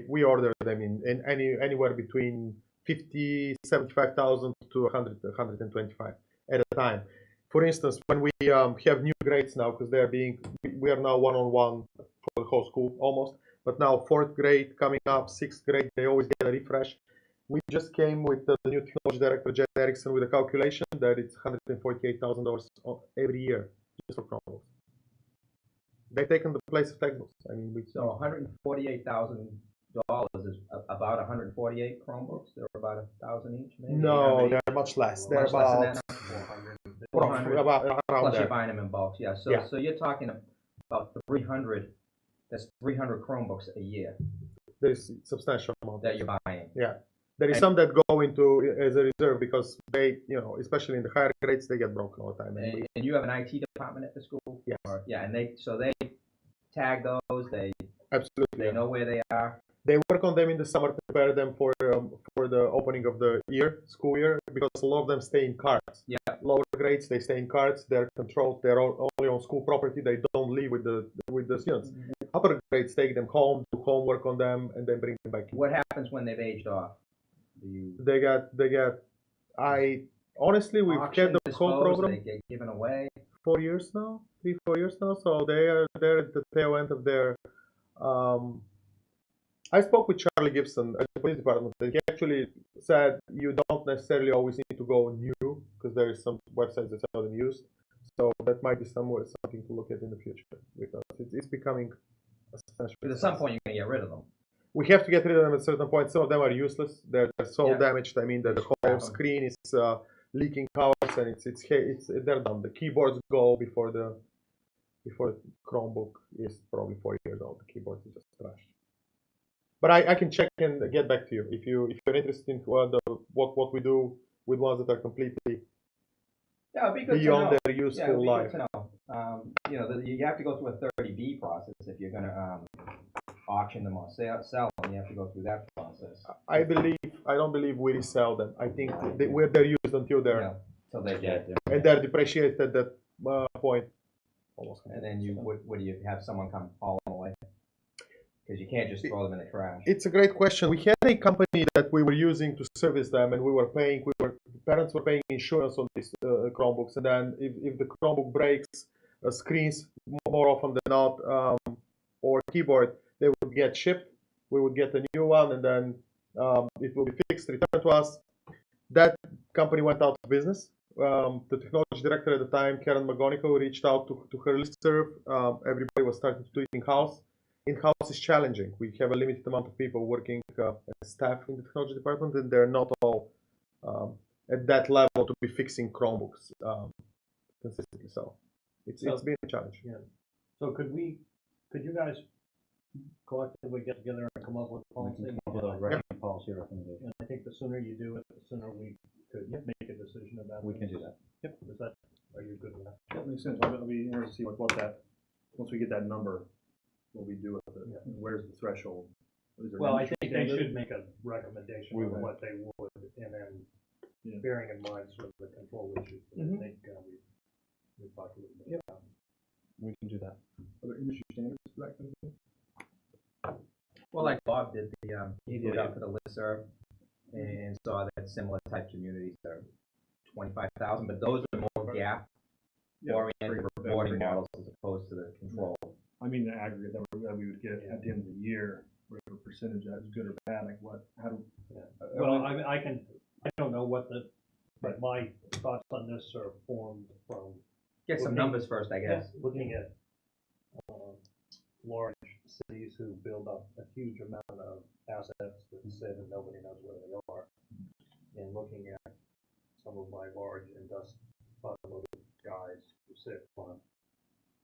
Speaker 4: We order them in anywhere between 75,000 to 125 at a time. For instance, when we have new grades now, because we are now one-on-one for the whole school almost, but now 4th grade coming up, 6th grade, they always get a refresh. We just came with the new technology director, Jen Erickson, with a calculation that it's $148,000 every year just for Chromebooks. They've taken the place of textbooks. I mean,
Speaker 3: so $148,000 is about 148 Chromebooks. They're about 1,000 each, maybe.
Speaker 4: No, they're much less. They're about
Speaker 3: 400.
Speaker 4: About around
Speaker 3: Plus
Speaker 4: there.
Speaker 3: you're buying them in bulk, yeah. So you're talking about 300. That's 300 Chromebooks a year.
Speaker 4: There's a substantial amount
Speaker 3: that you're buying.
Speaker 4: Yeah. There is some that go into as a reserve because they, especially in the higher grades, they get broken all the time.
Speaker 3: And you have an IT department at the school?
Speaker 4: Yes.
Speaker 3: And they tag those.
Speaker 4: Absolutely.
Speaker 3: They know where they are.
Speaker 4: They work on them in the summer, prepare them for the opening of the school year, because a lot of them stay in carts.
Speaker 3: Yeah.
Speaker 4: Lower grades, they stay in carts. They're controlled. They're only on school property. They don't leave with the students. Upper grades take them home, do homework on them, and then bring them back.
Speaker 3: What happens when they've aged off?
Speaker 4: They get. Honestly, we've kept the whole program.
Speaker 3: They get given away.
Speaker 4: 4 years now, 3-4 years now. So they're at the tail end of their. I spoke with Charlie Gibson at the police department. He actually said you don't necessarily always need to go new, because there is some websites that are used. So that might be something to look at in the future, because it's becoming a substantial.
Speaker 3: But at some point, you're going to get rid of them.
Speaker 4: We have to get rid of them at a certain point. Some of them are useless. They're so damaged. I mean, the whole screen is leaking colors, and they're done. The keyboards go before the Chromebook is probably 4 years old. The keyboard is just trash. But I can check and get back to you if you're interested in what we do with ones that are completely beyond their useful life.
Speaker 3: You have to go through a 30B process if you're going to auction them or sell them. You have to go through that process.
Speaker 4: I don't believe we resell them. I think they're used until they're and they're depreciated at that point. Almost.
Speaker 3: And then what do you have someone come haul them away? Because you can't just throw them in the trash.
Speaker 4: It's a great question. We had a company that we were using to service them, and parents were paying insurance on these Chromebooks, and then if the Chromebook breaks, screens more often than not, or keyboard, they would get shipped. We would get a new one, and then it will be fixed, returned to us. That company went out of business. The technology director at the time, Karen McGonigal, reached out to her listserv. Everybody was starting to do it in-house. In-house is challenging. We have a limited amount of people working as staff in the technology department, and they're not all at that level to be fixing Chromebooks consistently. So it's been a challenge.
Speaker 1: Yeah. So could you guys collectively get together and come up with a policy?
Speaker 2: Policy recommendation.
Speaker 1: And I think the sooner you do it, the sooner we could make a decision about it.
Speaker 2: We can do that.
Speaker 1: Yep. Are you good with that?
Speaker 5: That makes sense. I'll be interested to see what that, once we get that number, what we do with it. Where's the threshold?
Speaker 1: Well, I think they should make a recommendation on what they would, and then bearing in mind sort of the control issues. I think we talked a little bit about.
Speaker 2: We can do that.
Speaker 5: Are there industry standards for that kind of thing?
Speaker 3: Well, like Bob did, he did out to the listserv and saw that similar type communities are 25,000, but those are more gap oriented reporting models as opposed to the control.
Speaker 5: I mean, the aggregate that we would get at the end of the year, whatever percentage that's good or bad, like how do?
Speaker 1: Well, I don't know what my thoughts on this
Speaker 3: get some numbers first, I guess.
Speaker 1: Looking at, large cities who build up a huge amount of assets that sit and nobody knows where they are. And looking at some of my large automotive guys who sit on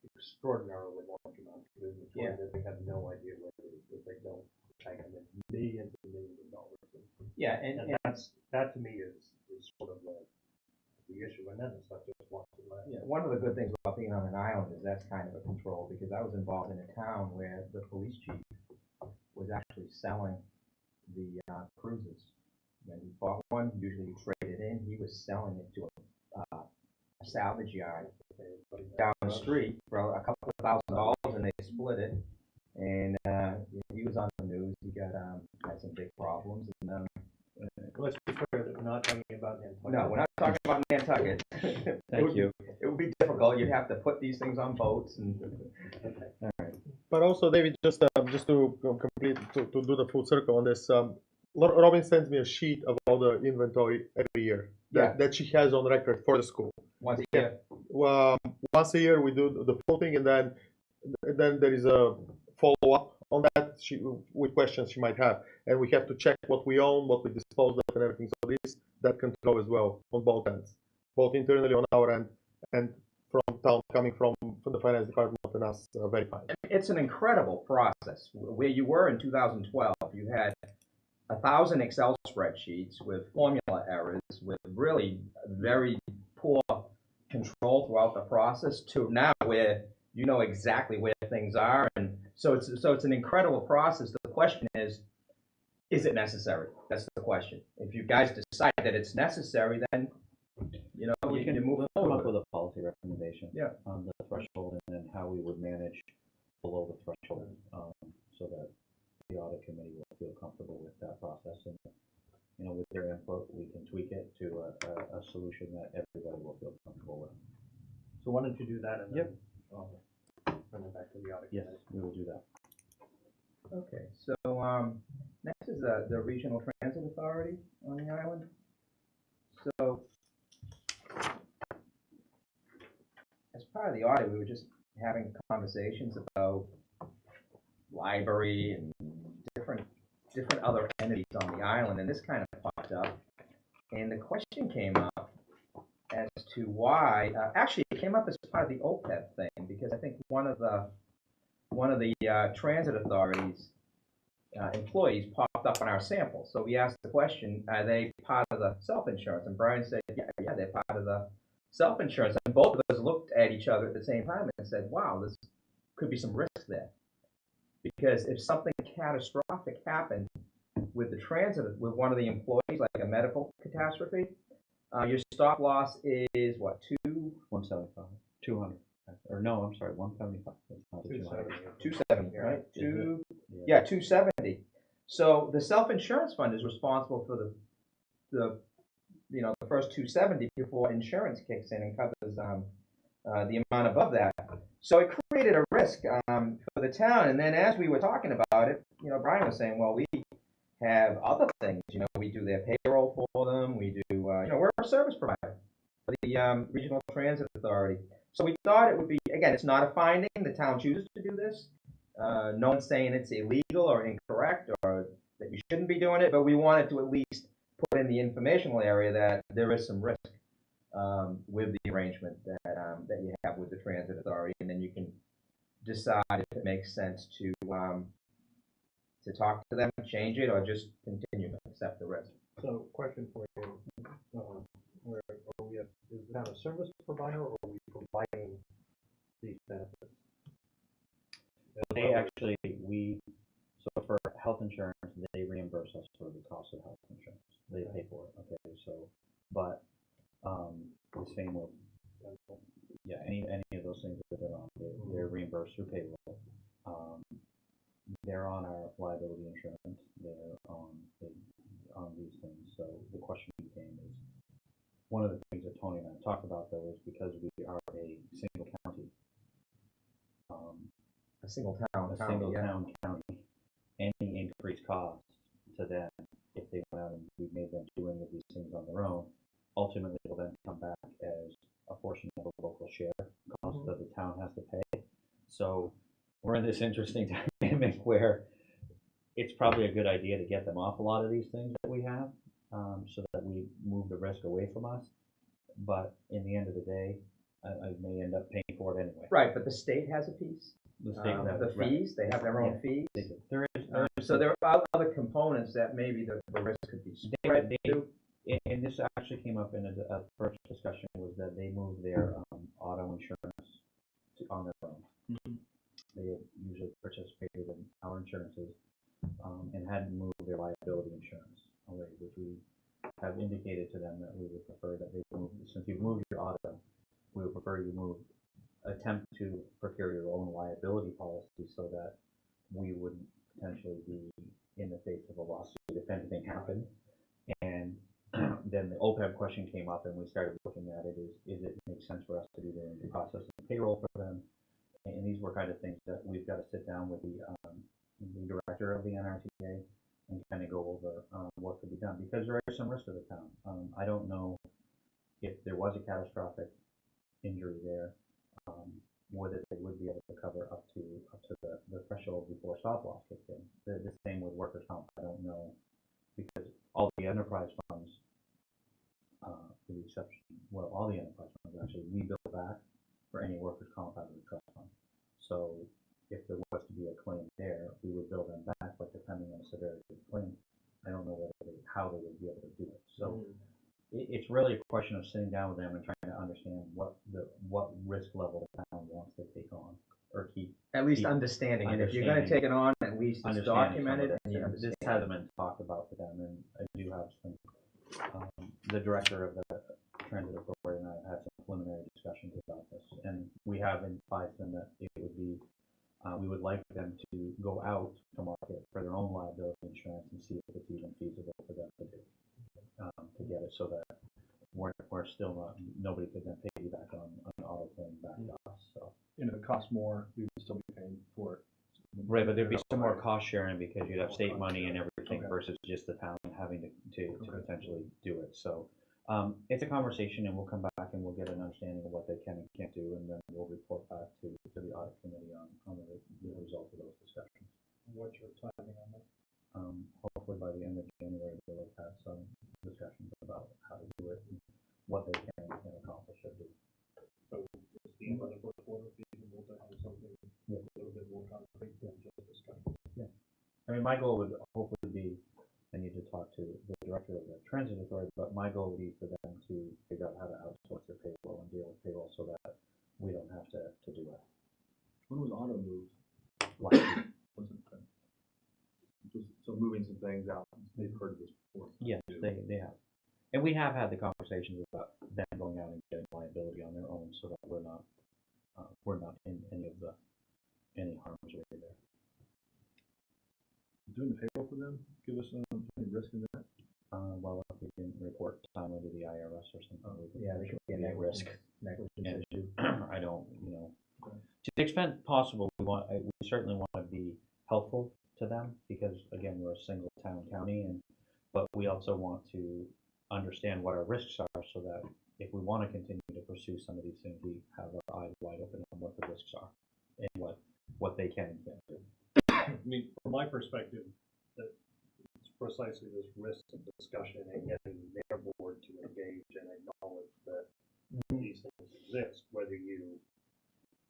Speaker 1: extraordinarily large amounts of inventory that they have no idea where it is, if they don't bank them in millions and millions of dollars.
Speaker 3: Yeah,
Speaker 1: And that to me is sort of the issue, and then it's not just one.
Speaker 3: yeah, one of the good things about being on an island is that's kind of a control, because I was involved in a town where the police chief was actually selling the cruises. When he bought one, usually he traded in, he was selling it to a salvage yard down the street for a couple of $1,000, and they split it. And he was on the news. He got had some big problems. And
Speaker 1: let's be clear that we're not talking about Nantucket.
Speaker 3: no, we're not talking about Nantucket.
Speaker 2: Thank you.
Speaker 3: It would be difficult. You'd have to put these things on boats. And all right.
Speaker 4: But also, David, just to complete to do the full circle on this, Robin sends me a sheet of all the inventory every year that she has on record for the school.
Speaker 3: Once a year.
Speaker 4: Once a year we do the full thing, and then there is a follow up on that with questions she might have, and we have to check what we own, what we dispose of, and everything. So this that control as well on both ends, both internally on our end and from town, coming from the finance department and us verifying.
Speaker 3: It's an incredible process. Where you were in 2012, you had 1,000 Excel spreadsheets with formula errors, with really very poor control throughout the process, to now where you know exactly where things are, and so it's an incredible process. The question is it necessary? That's the question. If you guys decide that it's necessary, then you know you can move
Speaker 2: come
Speaker 3: forward
Speaker 2: up with a policy recommendation
Speaker 3: Yeah.
Speaker 2: on the threshold, and then how we would manage below the threshold, so that the audit committee will feel comfortable with that process. And you know, with their input, we can tweak it to a solution that everybody will feel comfortable with.
Speaker 1: So why don't you do that and then bring it back to the audit.
Speaker 2: Yes, we will do that.
Speaker 3: Okay, so next is the Regional Transit Authority on the island. So as part of the audit, we were just having conversations about library and different other entities on the island, and this kind of popped up. And the question came up as to why, actually it came up as part of the OPEB thing, because I think one of the transit authorities employees popped up on our sample. So we asked the question, are they part of the self-insurance? And Brian said, yeah, they're part of the self-insurance. And both of us looked at each other at the same time and said, wow, this could be some risk there. Because if something catastrophic happened with the transit, with one of the employees, like a medical catastrophe, your stop loss is what,
Speaker 2: 175, 200, or no, I'm sorry, 175. It's not the 200.
Speaker 3: 270, right? 270. So the self-insurance fund is responsible for the first 270 before insurance kicks in and covers the amount above that. So it created a risk for the town. And then as we were talking about it, Brian was saying, well, we have other things. We do their payroll for them. We do, we're a service provider for the Regional Transit Authority. So we thought it would be, again, it's not a finding. The town chooses to do this. No one's saying it's illegal or incorrect or that you shouldn't be doing it, but we wanted to at least put in the informational area that there is some risk with the arrangement that you have with the Transit Authority, and then you can decide if it makes sense to talk to them, change it, or just continue to accept the risk.
Speaker 1: So, question for you: where are we at? Is that a service provider, or are we providing these benefits?
Speaker 2: They actually, so for health insurance, they reimburse us for the cost of health insurance. They pay for it. Okay, so, but the same with any of those things that they're on, they're reimbursed through payroll. They're on our liability insurance. They're on these things. So the question became is, one of the things that Tony and I talked about though is because we are a single county.
Speaker 3: A single town
Speaker 2: county, any increased cost to them, if they went out and we made them do any of these things on their own, ultimately will then come back as a portion of a local share has to pay. So we're in this interesting dynamic where it's probably a good idea to get them off a lot of these things that we have, so that we move the risk away from us. But in the end of the day, I may end up paying for it anyway.
Speaker 3: Right, but the state has a piece.
Speaker 2: The state will have
Speaker 3: The
Speaker 2: it, right.
Speaker 3: fees, they have their own fees.
Speaker 2: There is,
Speaker 3: So there are other components that maybe the risk could be spread to.
Speaker 2: and this actually came up in a first discussion, was that they moved their auto insurance on their own. They had usually participated in our insurances, and hadn't moved their liability insurance away, which we have indicated to them that we would prefer that they move. Since you've moved your auto, we would prefer you attempt to procure your own liability policy, so that we wouldn't potentially be in the face of a lawsuit if anything happened. And then the OPEB question came up, and we started looking at it, is it makes sense for us to do the processing payroll for them? And these were kind of things that we've got to sit down with the director of the NRTA and kind of go over what could be done, because there is some risk to the town. I don't know if there was a catastrophic injury there, whether they would be able to cover up to the threshold before stop loss kicked in. The same with workers' comp. I don't know, because all the enterprise funds, with the exception, well, all the enterprise funds actually, we bill back for any workers' comp out of the trust fund. So if there was to be a claim there, we would bill them back, but depending on the severity of the claim, I don't know how they would be able to do it. So it's really a question of sitting down with them and trying to understand what risk level the town wants to take on, or keep.
Speaker 3: At least understanding it. If you're gonna take it on, at least it's documented and you understand.
Speaker 2: This hasn't been talked about with them, and I do have some, the director of the Transit Authority and I have had some preliminary discussions about this, and we have advised them that it would be, we would like them to go out to market for their own liability insurance and see if it's even feasible for them to do, to get it, so that we're still not, nobody could then piggyback on an auto claim back to us, so.
Speaker 5: And if it costs more, we would still be paying for it.
Speaker 2: Right, but there'd be some more cost sharing, because you'd have state money and everything versus just the town having to potentially do it. So it's a conversation, and we'll come back and we'll get an understanding of what they can and can't do, and then we'll report back to the audit committee on the result of those discussions.
Speaker 1: What's your timing on that?
Speaker 2: Hopefully by the end of January, we'll have had some discussions about how to do it and what they can accomplish or do.
Speaker 1: So is the end of the first quarter feasible to have something a little bit more concrete than just discussion?
Speaker 2: Yeah. I mean, my goal would hopefully be, I need to talk to the director of the Transit Authority, but my goal would be for them to figure out how to outsource their payroll and deal with payroll, so that we don't have to do it.
Speaker 5: When was auto moved?
Speaker 2: Last year.
Speaker 5: So moving some things out, they've heard of this before.
Speaker 2: Yes, they have. And we have had the conversations about them going out and getting liability on their own, so that we're not in any harm's way there.
Speaker 5: Doing the payroll for them, give us any risk in that?
Speaker 2: Well, if we didn't report timely to the IRS or something,
Speaker 3: Yeah, there could be a net risk.
Speaker 2: and I don't, to the extent possible, we certainly want to be helpful to them, because again, we're a single town county, but we also want to understand what our risks are, so that if we want to continue to pursue some of these things, we have our eyes wide open on what the risks are and what they can and can't do.
Speaker 1: I mean, from my perspective, that it's precisely this risk of discussion and getting their board to engage and acknowledge that these things exist,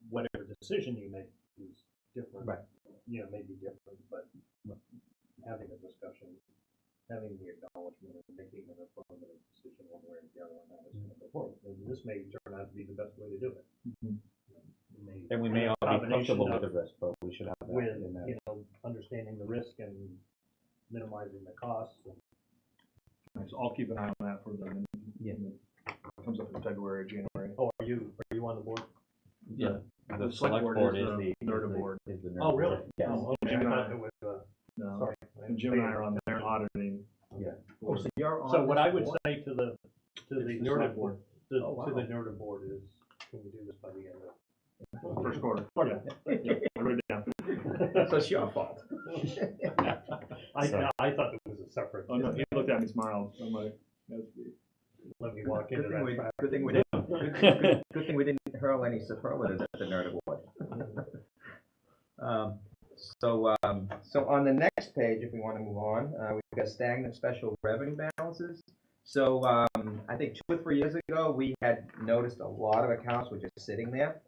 Speaker 1: whatever decision you make is different.
Speaker 2: Right.
Speaker 1: Maybe different, but having a discussion, having the acknowledgement, and making an affirmative decision one way or the other on how it's going to go forward. And this may turn out to be the best way to do it.
Speaker 2: And we may all be comfortable with the risk, but we should have that
Speaker 1: with,
Speaker 2: in that.
Speaker 1: understanding the risk and minimizing the costs.
Speaker 5: So I'll keep an eye on that for them.
Speaker 2: Yeah.
Speaker 5: It comes up in February, January.
Speaker 1: Oh, are you on the board?
Speaker 2: Yeah.
Speaker 5: The select board is the NERDA board.
Speaker 2: Is the NERDA
Speaker 1: Oh, really?
Speaker 2: board. Yes.
Speaker 1: Oh, okay. I thought it was,
Speaker 5: No.
Speaker 1: sorry.
Speaker 5: And Jim and I are on there auditing.
Speaker 2: Yeah.
Speaker 3: Oh, so you're on
Speaker 1: So what
Speaker 3: this
Speaker 1: I would
Speaker 3: board?
Speaker 1: say to the
Speaker 5: the
Speaker 1: NERDA
Speaker 5: select
Speaker 1: board,
Speaker 3: Oh, wow.
Speaker 1: to the NERDA board is, can we do this by the end of?
Speaker 5: First quarter.
Speaker 1: Yeah.
Speaker 5: Yeah, I wrote it down.
Speaker 3: So it's your fault.
Speaker 1: I thought it was a separate.
Speaker 5: Oh, no, he looked at me, smiled. I'm like, that's the.
Speaker 1: Let me walk into that.
Speaker 3: Good thing we didn't hurl any superlatives at the nerd award. So on the next page, if we want to move on, we've got stagnant special revenue balances. So I think 2 or 3 years ago, we had noticed a lot of accounts were just sitting there,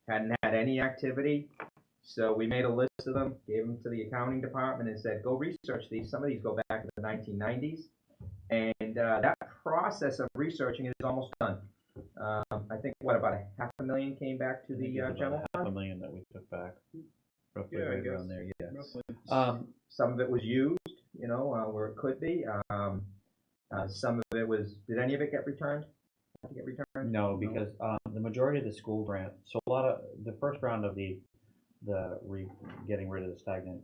Speaker 3: hadn't had any activity. So we made a list of them, gave them to the accounting department, and said, go research these. Some of these go back to the 1990s. And that process of researching is almost done. I think, what, about $500,000 came back to the general fund?
Speaker 2: $500,000 that we took back. Roughly
Speaker 6: Yeah, I
Speaker 2: right
Speaker 6: guess.
Speaker 2: around there, yeah.
Speaker 6: Roughly.
Speaker 3: Some of it was used, where it could be. Some of it was, did any of it get returned?
Speaker 2: No, because the majority of the school grant, so a lot of, the first round of getting rid of the stagnant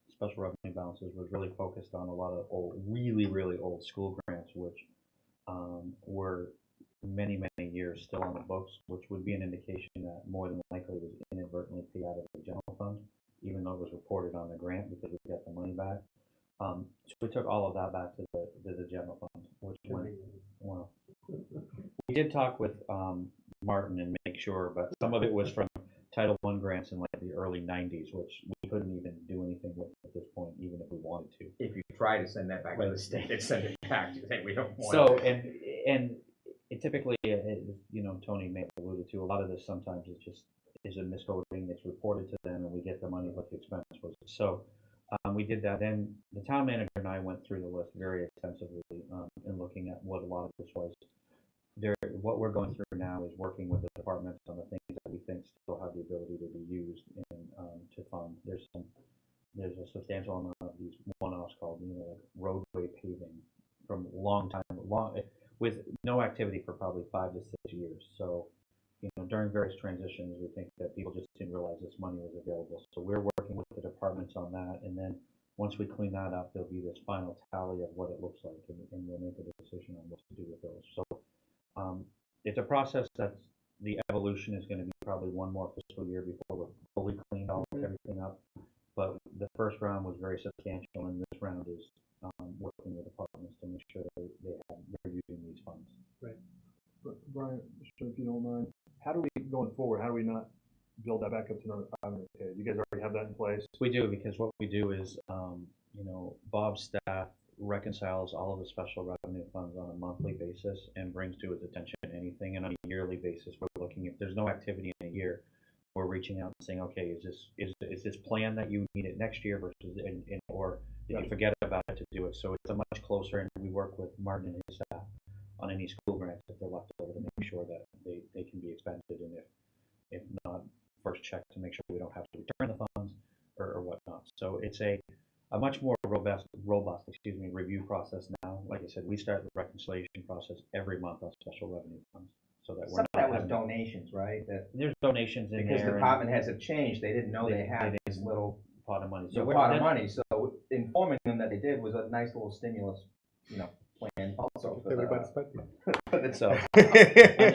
Speaker 2: special revenue balances was really focused on a lot of old, really, really old school grants, which were many, many years still on the books, which would be an indication that more than likely was inadvertently paid out of the general fund, even though it was reported on the grant because we got the money back. So we took all of that back to the general fund, which went, well, we did talk with Martin and make sure, but some of it was from Title I grants in like the early 90s, which we couldn't even do anything with at this point, even if we wanted to.
Speaker 3: If you try to send that back to the state, they send it back. You think we don't want
Speaker 2: So,
Speaker 3: it.
Speaker 2: and it typically, Tony may have alluded to, a lot of this sometimes is a miscoding. It's reported to them and we get the money, what the expense was. So we did that. And the town manager and I went through the list very extensively in looking at what a lot of this was. What we're going through now is working with the departments on the things that we think still have the ability to be used and to fund. There's a substantial amount of these one-offs called, like roadway paving from long with no activity for probably 5 to 6 years. So, during various transitions, we think that people just didn't realize this money was available. So we're working with the departments on that, and then once we clean that up, there'll be this final tally of what it looks like, and we'll make a decision on what to do with those. So it's a process that's, the evolution is going to be probably one more fiscal year before we're fully cleaned everything up. But the first round was very substantial, and this round is working with departments to make sure that they're using these funds.
Speaker 5: Right. Brian, if you don't mind, how do we, going forward, how do we not build that back up to another $500K? You guys already have that in place?
Speaker 2: We do, because what we do is, Bob's staff reconciles all of the special revenue funds on a monthly basis and brings to his attention anything, and on a yearly basis we're looking, if there's no activity in a year, we're reaching out and saying, okay, is this plan that you need it next year versus or did you forget about it to do it? So it's a much closer, and we work with Martin and his staff on any school grants if they're left over to make sure that they can be expended, and if not, first check to make sure we don't have to return the funds or whatnot. So it's a much more robust review process now. Like I said, we start the reconciliation process every month on special revenue funds, so that we're
Speaker 3: Some
Speaker 2: not
Speaker 3: of that was donations, right?
Speaker 2: there's donations in
Speaker 3: because
Speaker 2: there.
Speaker 3: department heads have changed. They didn't know they had this little
Speaker 2: pot of money.
Speaker 3: So pot of money. So informing them that they did was a nice little stimulus, plan also for
Speaker 4: Everybody's spending.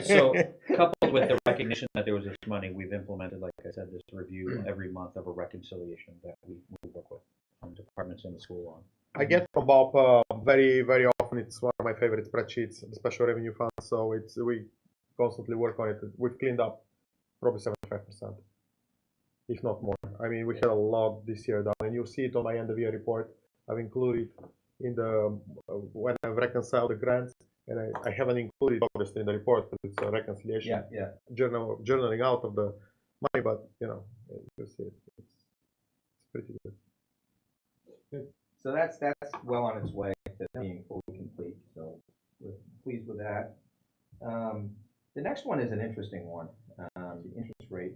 Speaker 2: So coupled with the recognition that there was this money, we've implemented, like I said, this review every month of a reconciliation that we work with departments in the school on.
Speaker 4: I get from Bob very, very often. It's one of my favorite spreadsheets, the special revenue fund. So we constantly work on it. We've cleaned up probably 75%, if not more. I mean, we had a lot this year done, and you'll see it on my end of year report. I've included in the when I've reconciled the grants, and I haven't included obviously in the report because it's a reconciliation. Journaling out of the money, but you see it. It's pretty good.
Speaker 3: So that's well on its way to being fully complete. So we're pleased with that. The next one is an interesting one. The interest rate,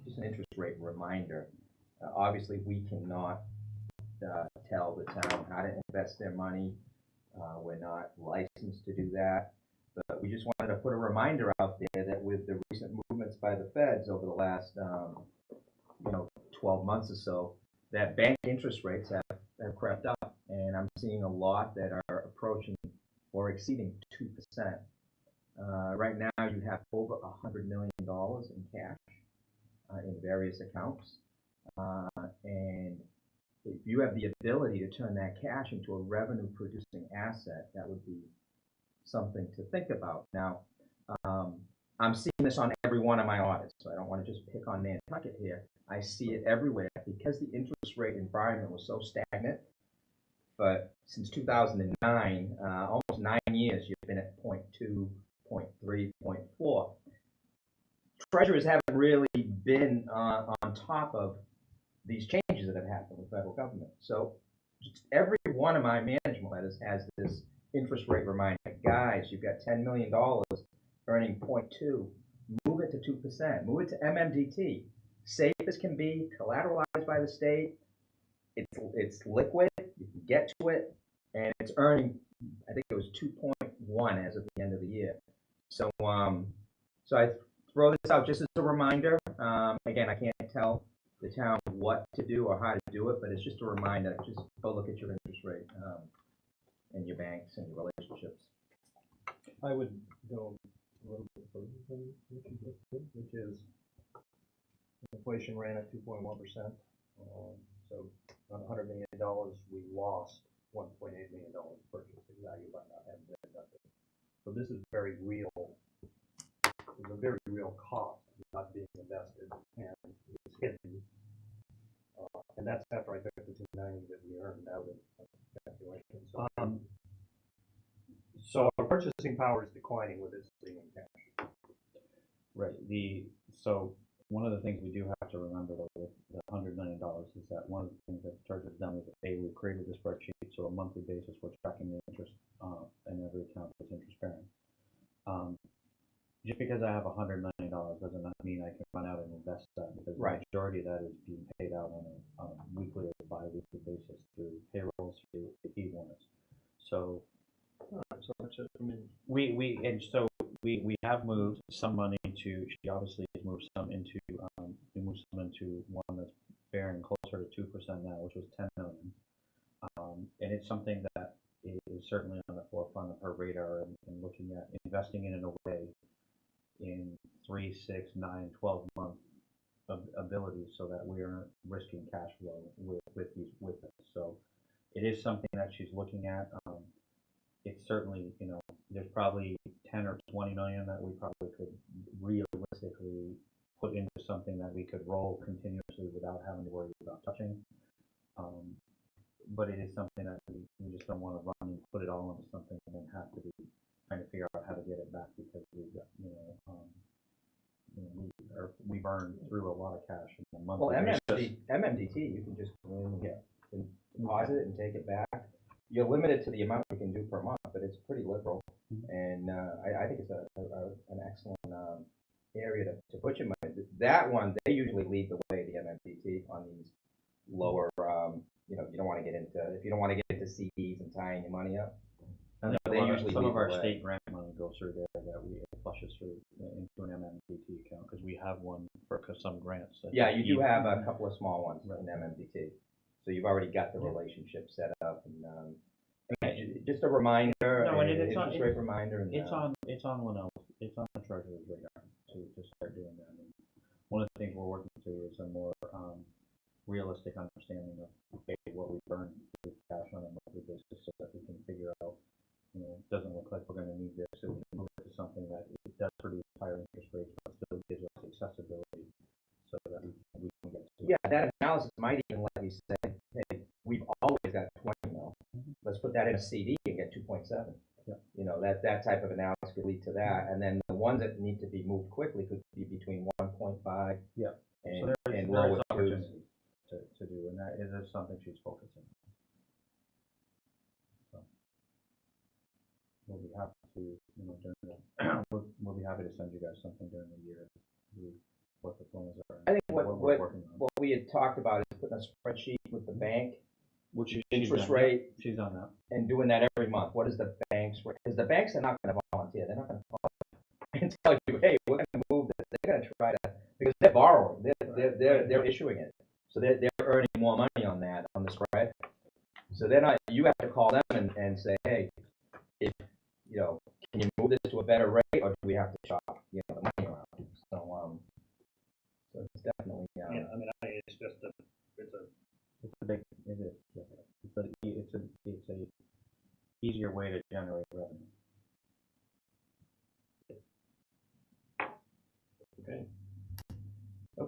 Speaker 3: just an interest rate reminder. Obviously, we cannot tell the town how to invest their money. We're not licensed to do that. But we just wanted to put a reminder out there that with the recent movements by the feds over the last 12 months or so, that bank interest rates have crept up, and I'm seeing a lot that are approaching or exceeding 2%. Right now, you have over $100 million in cash in various accounts, and if you have the ability to turn that cash into a revenue-producing asset, that would be something to think about. Now, I'm seeing this on every one of my audits, so I don't want to just pick on Nantucket here. I see it everywhere because the interest rate environment was so stagnant. But since 2009, almost 9 years, you've been at 0.2, 0.3, 0.4. Treasurers haven't really been on top of these changes that have happened with federal government. So every one of my management letters has this interest rate reminder. Guys, you've got $10 million earning 0.2. Move it to 2%. Move it to MMDT. Safe as can be, collateralized by the state. It's liquid. You can get to it, and it's earning. I think it was 2.1 as of the end of the year. So so I throw this out just as a reminder. Again, I can't tell the town what to do or how to do it, but it's just a reminder. Just go look at your interest rate and your banks and your relationships.
Speaker 1: I would go a little bit further than what you just did, which is inflation ran at 2.1%. So on $100 million, we lost $1.8 million purchasing value by not having that invested. So this is very real. It's a very real cost not being invested, and it's hidden. And that's after I took the 290 that we earned out of calculation. So our purchasing power is declining with this thing in cash.
Speaker 2: Right. So one of the things we do have to remember though with the $100 million is that one of the things that the treasurer's done is we've created a spreadsheet, so a monthly basis we're tracking the interest in every account that's interest bearing. Just because I have $100 million doesn't mean I can run out and invest that, because the majority of that is being paid out on a weekly or bi-weekly basis through payrolls, through AP warrants. So we have moved some money to. She obviously has moved some into. We moved some into one that's bearing closer to 2% now, which was $10 million. And it's something that is certainly on the forefront of her radar and looking at investing in a way in 3, 6, 9, 12 month abilities, so that we aren't risking cash flow with us. So it is something that she's looking at. It's certainly, there's probably 10 or 20 million that we probably could realistically put into something that we could roll continuously without having to worry about touching. But it is something that we just don't want to run and put it all into something and then have to be trying to figure out how to get it back, because we've got, we burn through a lot of cash in a monthly basis.
Speaker 3: MMDT, you can just go in and deposit it and take it back. You're limited to the amount you can do per month, but it's pretty liberal, and I think it's an excellent area to put your money. That one, they usually lead the way, the MMDT, on these lower, you don't want to get into, if you don't want to get into CDs and tying your money up.
Speaker 2: They usually some of our state grant money goes through there that we flushes through into an MMDT account, because we have one for some grants.
Speaker 3: Yeah, you do have a couple of small ones in MMDT, so you've already got the relationship set up. And just a reminder, interest rate reminder. And,
Speaker 2: it's on the treasurer's radar to start doing that. And one of the things we're working through is a more realistic understanding of what we burn with cash on a monthly basis, so that we can figure out, it doesn't look like we're going to need this, so we can move it to something that it does produce higher interest rates, but still gives us accessibility, so that we can get to it.
Speaker 3: Yeah, that analysis might even let you say, hey, we've always got 20 mil. Let's put that in a CD and get 2.7.
Speaker 2: Yeah.
Speaker 3: That type of analysis could lead to that, and then the ones that need to be moved quickly could be between 1.5.
Speaker 2: Yeah.
Speaker 3: And,
Speaker 2: so there is opportunity to do, and that is something she's focusing on. So we'll be happy to, we'll be happy to send you guys something during the year, what the plans are.
Speaker 3: I think
Speaker 2: what we're working on.
Speaker 3: What we had talked about is putting a spreadsheet with the bank,
Speaker 2: which
Speaker 3: interest rate.
Speaker 2: She's on that.
Speaker 3: And doing that every month. What is the bank's rate? Because the banks are not going to volunteer. They're not going to call and tell you, hey, we're going to move this. They're going to try to, because they're borrowing. They're issuing it. So they're earning more money on that, on the spread. So they're not, you have to call them and say, hey, can you move this to a better rate, or do we have to chop, the money around? So it's definitely,
Speaker 1: It's just
Speaker 2: it's a big, it is. It's a easier way to generate revenue.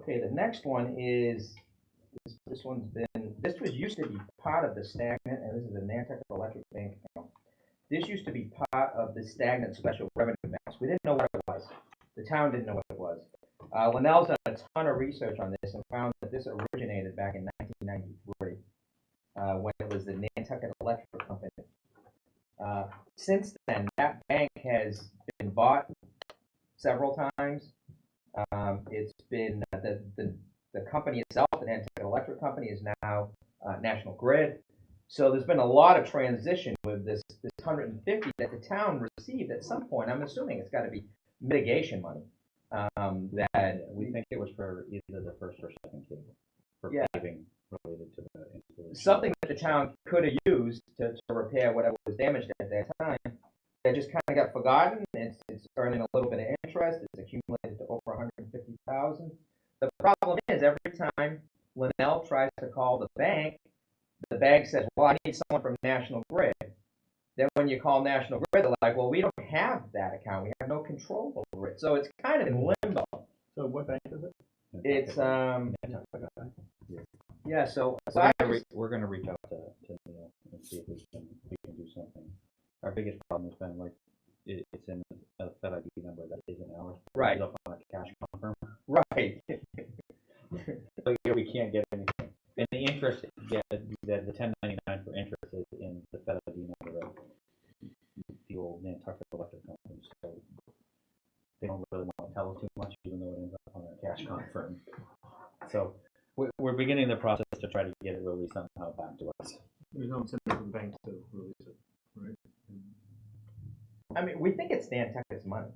Speaker 3: Okay, the next one is, this one's been, this was used to be part of the stagnant, and this is the Nantucket Electric Bank account. This used to be part of the stagnant special revenue balance. We didn't know what it was. The town didn't know what it was. Linnell's done a ton of research on this and found that this originated back in 1993 when it was the Nantucket Electric Company. Since then, that bank has been bought several times. It's been the company itself, the Nantucket Electric Company, is now National Grid. So there's been a lot of transition with this 150 that the town received at some point. I'm assuming it's got to be mitigation money. That
Speaker 2: We think it was for either the first or second cable, for
Speaker 3: Yeah.
Speaker 2: paving related to the installation.
Speaker 3: something that the town could have used to repair whatever was damaged at that time. That just kind of got forgotten. It's earning a little bit of interest. It's accumulated to over 150,000. The problem is every time Linnell tries to call the bank says, "Well, I need someone from National Grid." Then when you call National Grid, they're like, "Well, we don't have that account. We have no control over it." So it's kind of in limbo.
Speaker 1: So what bank is it?
Speaker 3: It's yeah. So
Speaker 2: We're gonna reach out to Neil and see if we can do something. Our biggest problem has been like it's in a Fed ID number that isn't ours.
Speaker 3: Right.
Speaker 2: It's up on a cash confirm.
Speaker 3: right.
Speaker 2: So we can't get anything. And the interest, the 1099 for interest is in the Fed ID number of the old Nantucket Electric Company. So they don't really want to tell us too much, even though it ends up on a cash confirm. So we're beginning the process to try to get it released somehow back to us.
Speaker 5: There's no incentive for the bank to release it, right?
Speaker 3: I mean, we think it's Nantucket's money.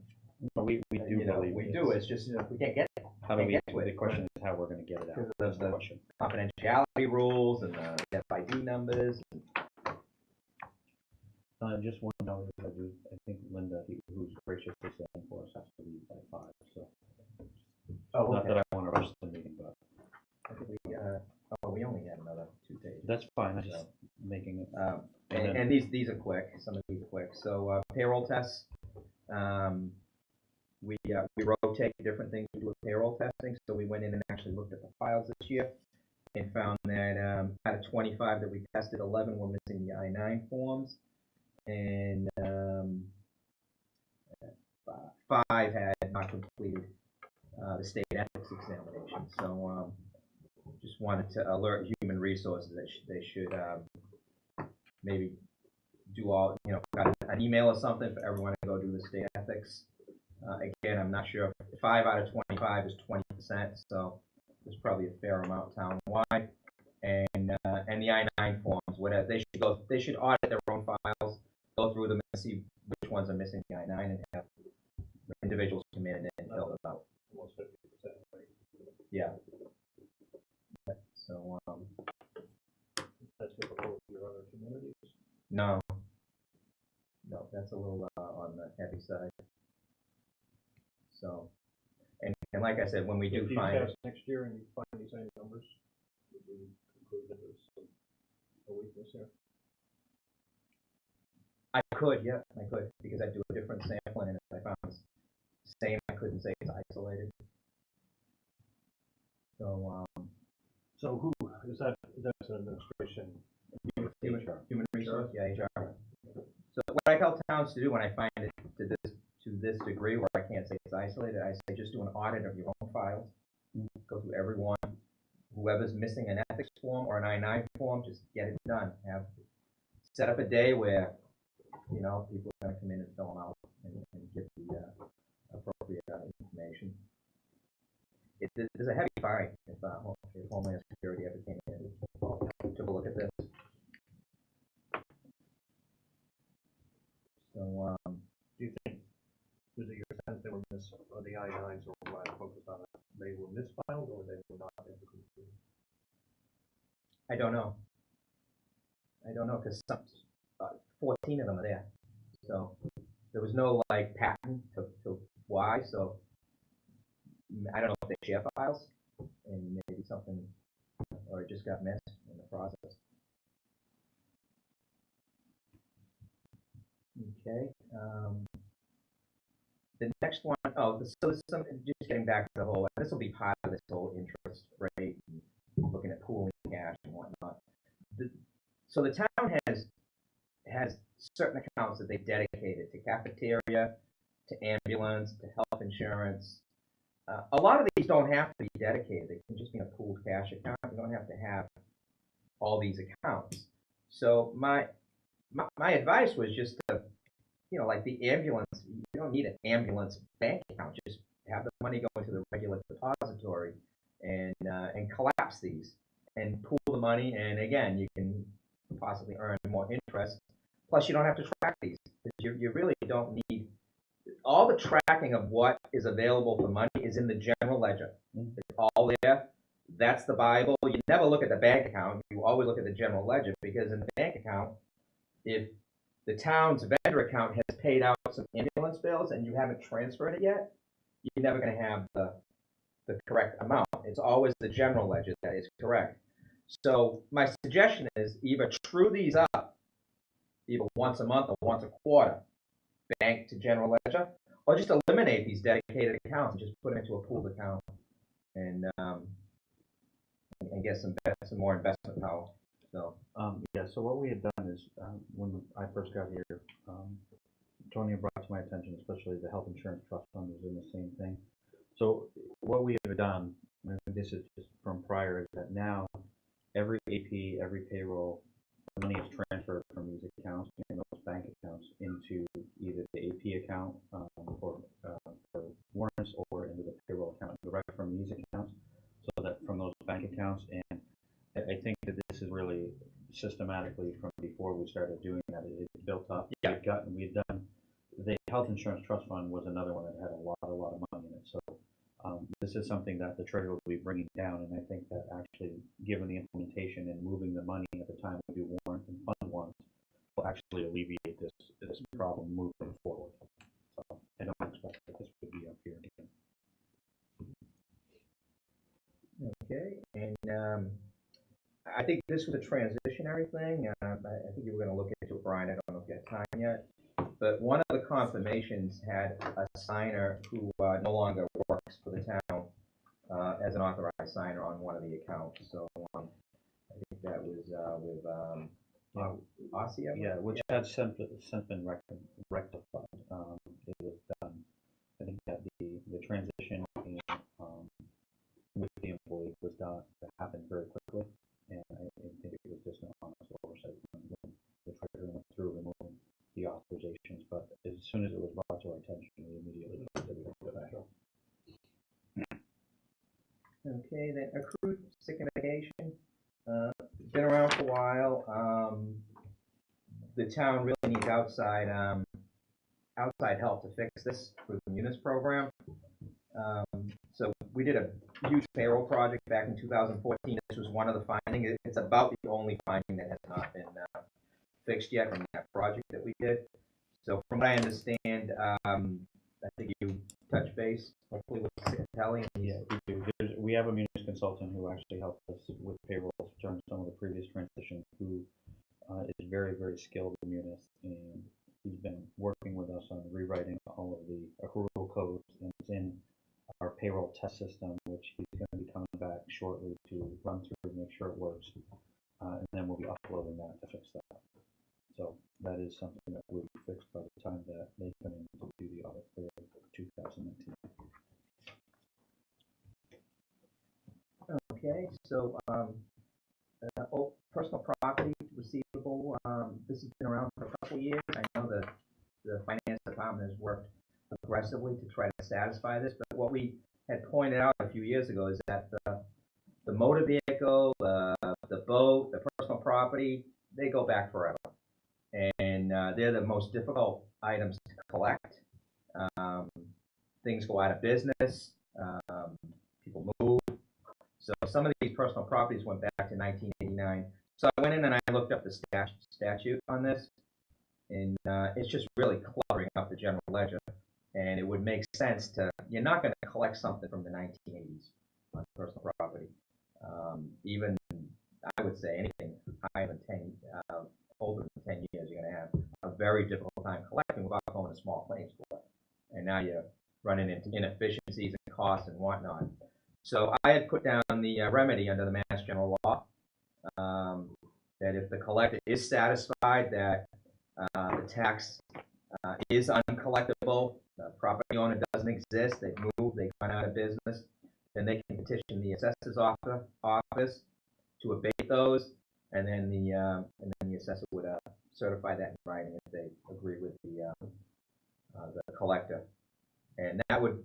Speaker 2: But we do believe
Speaker 3: we do. It's just we can't get it.
Speaker 2: How do we?
Speaker 3: Can't get to it.
Speaker 2: The question is how we're going to get it out.
Speaker 3: Because
Speaker 2: That's
Speaker 3: of
Speaker 2: the
Speaker 3: the
Speaker 2: question.
Speaker 3: confidentiality rules and the FID numbers.
Speaker 2: Just one note, I think Linda, who's graciously staying for us, has to leave by 5. So
Speaker 3: Oh,
Speaker 2: not that I want to rush the meeting, but
Speaker 3: I think we only had another 2 pages.
Speaker 2: that's fine. I'm just making it.
Speaker 3: And these are quick. Some of these are quick. So payroll tests. We rotate different things to do with payroll testing. So we went in and actually looked at the files this year and found that out of 25 that we tested, 11 were missing the I-9 forms, and 5 had not completed the state ethics examination. So just wanted to alert human resources that they should maybe do all, got an email or something for everyone to go do the state ethics. Again, I'm not sure if 5 out of 25 is 20%, so there's probably a fair amount town-wide. And the I-9 forms, whatever, they should audit their own files, go through them and see which ones are missing the I-9 and have individuals come in and fill them out.
Speaker 1: Almost 50%, right?
Speaker 3: Yeah. So,
Speaker 1: That's typical of your other communities.
Speaker 3: no, that's a little on the heavy side. So, and like I said, when we do
Speaker 1: If you
Speaker 3: find
Speaker 1: test next year and you find these same numbers, would you conclude that there's a weakness here?
Speaker 3: I could, because I do a different sampling, and if I found the same, I couldn't say it's isolated. So,
Speaker 1: So who is that? That's an administration.
Speaker 3: human resource, yeah, HR. So what I tell towns to do when I find it to this degree where I can't say it's isolated, I say just do an audit of your own files, go through every one. Whoever's missing an ethics form or an I-9 form, just get it done. Set up a day where people are going to come in and fill them out and get the appropriate information. There's a heavy fine if Homeland Security ever came in and took a look at this. So,
Speaker 1: Do you think, was it your sense they were or the I-9s or what I focused on, they were misfiled or they were not able to complete?
Speaker 3: I don't know because 14 of them are there. So there was no pattern to why. So I don't know if they share files and maybe something, or it just got missed in the process. Okay. The next next one, so this is just getting back to the whole, this will be part of this whole interest rate, and looking at pooling cash and whatnot. So the town has certain accounts that they've dedicated to cafeteria, to ambulance, to health insurance. A lot of these don't have to be dedicated. They can just be a pooled cash account. You don't have to have all these accounts. So my advice was just to, like the ambulance, you don't need an ambulance bank account. Just have the money go into the regular depository and collapse these and pool the money. And again, you can possibly earn more interest. Plus, you don't have to track these. You really don't need all the tracking of what is available for money is in the general ledger. It's all there. That's the Bible. You never look at the bank account. You always look at the general ledger, because in the bank account, if the town's vendor account has paid out some ambulance bills and you haven't transferred it yet, you're never going to have the correct amount. It's always the general ledger that is correct. So my suggestion is either true these up, either once a month or once a quarter, bank to general ledger, or just eliminate these dedicated accounts and just put them into a pooled account and get some more investment power. So
Speaker 2: yeah, so what we had done is, when I first got here, Tony brought to my attention, especially the health insurance trust fund was in the same thing. So what we have done, and this is just from prior, is that now every AP, every payroll, money is transferred from these accounts and those bank accounts into either the AP account for warrants, or into the payroll account direct from these accounts, so that from those bank accounts. And I think that this is really systematically from before we started doing that. It built up.
Speaker 3: Yeah.
Speaker 2: We've done the health insurance trust fund was another one that had a lot of money in it. So this is something that the treasurer will be bringing down, and I think that actually, given the implementation and moving the money at the time we do warrant and fund warrants, will actually alleviate this problem moving forward. So I don't expect that this would be up here again.
Speaker 3: okay, and I think this was a transitionary thing. I think you were going to look into it, Brian. I don't know if you have time yet. But one of the confirmations had a signer who no longer works for the town as an authorized signer on one of the accounts. So I think that was with Osseo?
Speaker 2: Yeah, which had since been rectified. It was done. I think that the transition with the employee was done. That happened very quickly, and I think it was just an honest oversight when the treasurer went through removing the authorizations. But as soon as it was brought to our attention, we immediately did it.
Speaker 3: Okay, then accrued sick and vacation. Been around for a while. The town really needs outside help to fix this through the Munis program. So we did a huge payroll project back in 2014. This was one of the findings. It's about the only finding that has not been fixed yet from that project that we did. So from what I understand, I think you touch base hopefully with Cicatelli.
Speaker 2: Yeah, we do. We have a Munis consultant who actually helped us with payroll during some of the previous transitions, who is very, very skilled in Munis, and he's been working with us on rewriting all of the accrual codes, and it's in our payroll test system, which he's going to be coming back shortly to run through and make sure it works, and then we'll be uploading that to fix that. So that is something that will be fixed by the time that they come in to do the audit for 2019.
Speaker 3: Okay, so personal property receivable. This has been around for a couple of years. I know that the finance department has worked aggressively to try to satisfy this, but what we had pointed out a few years ago is that the motor vehicle, the boat, the personal property, they go back forever. And they're the most difficult items to collect. Things go out of business. People move. So some of these personal properties went back to 1989. So I went in and I looked up the statute on this, and it's just really cluttering up the general ledger. And it would make sense you're not going to collect something from the 1980s on personal property. Even, I would say, anything higher than 10, older than 10 years, you're going to have a very difficult time collecting without going to small claims court. And now you're inefficiencies and costs and whatnot. So I had put down the remedy under the Mass General Law, that if the collector is satisfied that the tax is uncollectible, the property owner doesn't exist, they've moved, they've gone out of business, then they can petition the assessor's office to abate those, and then the assessor would certify that in writing if they agree with the collector, and that would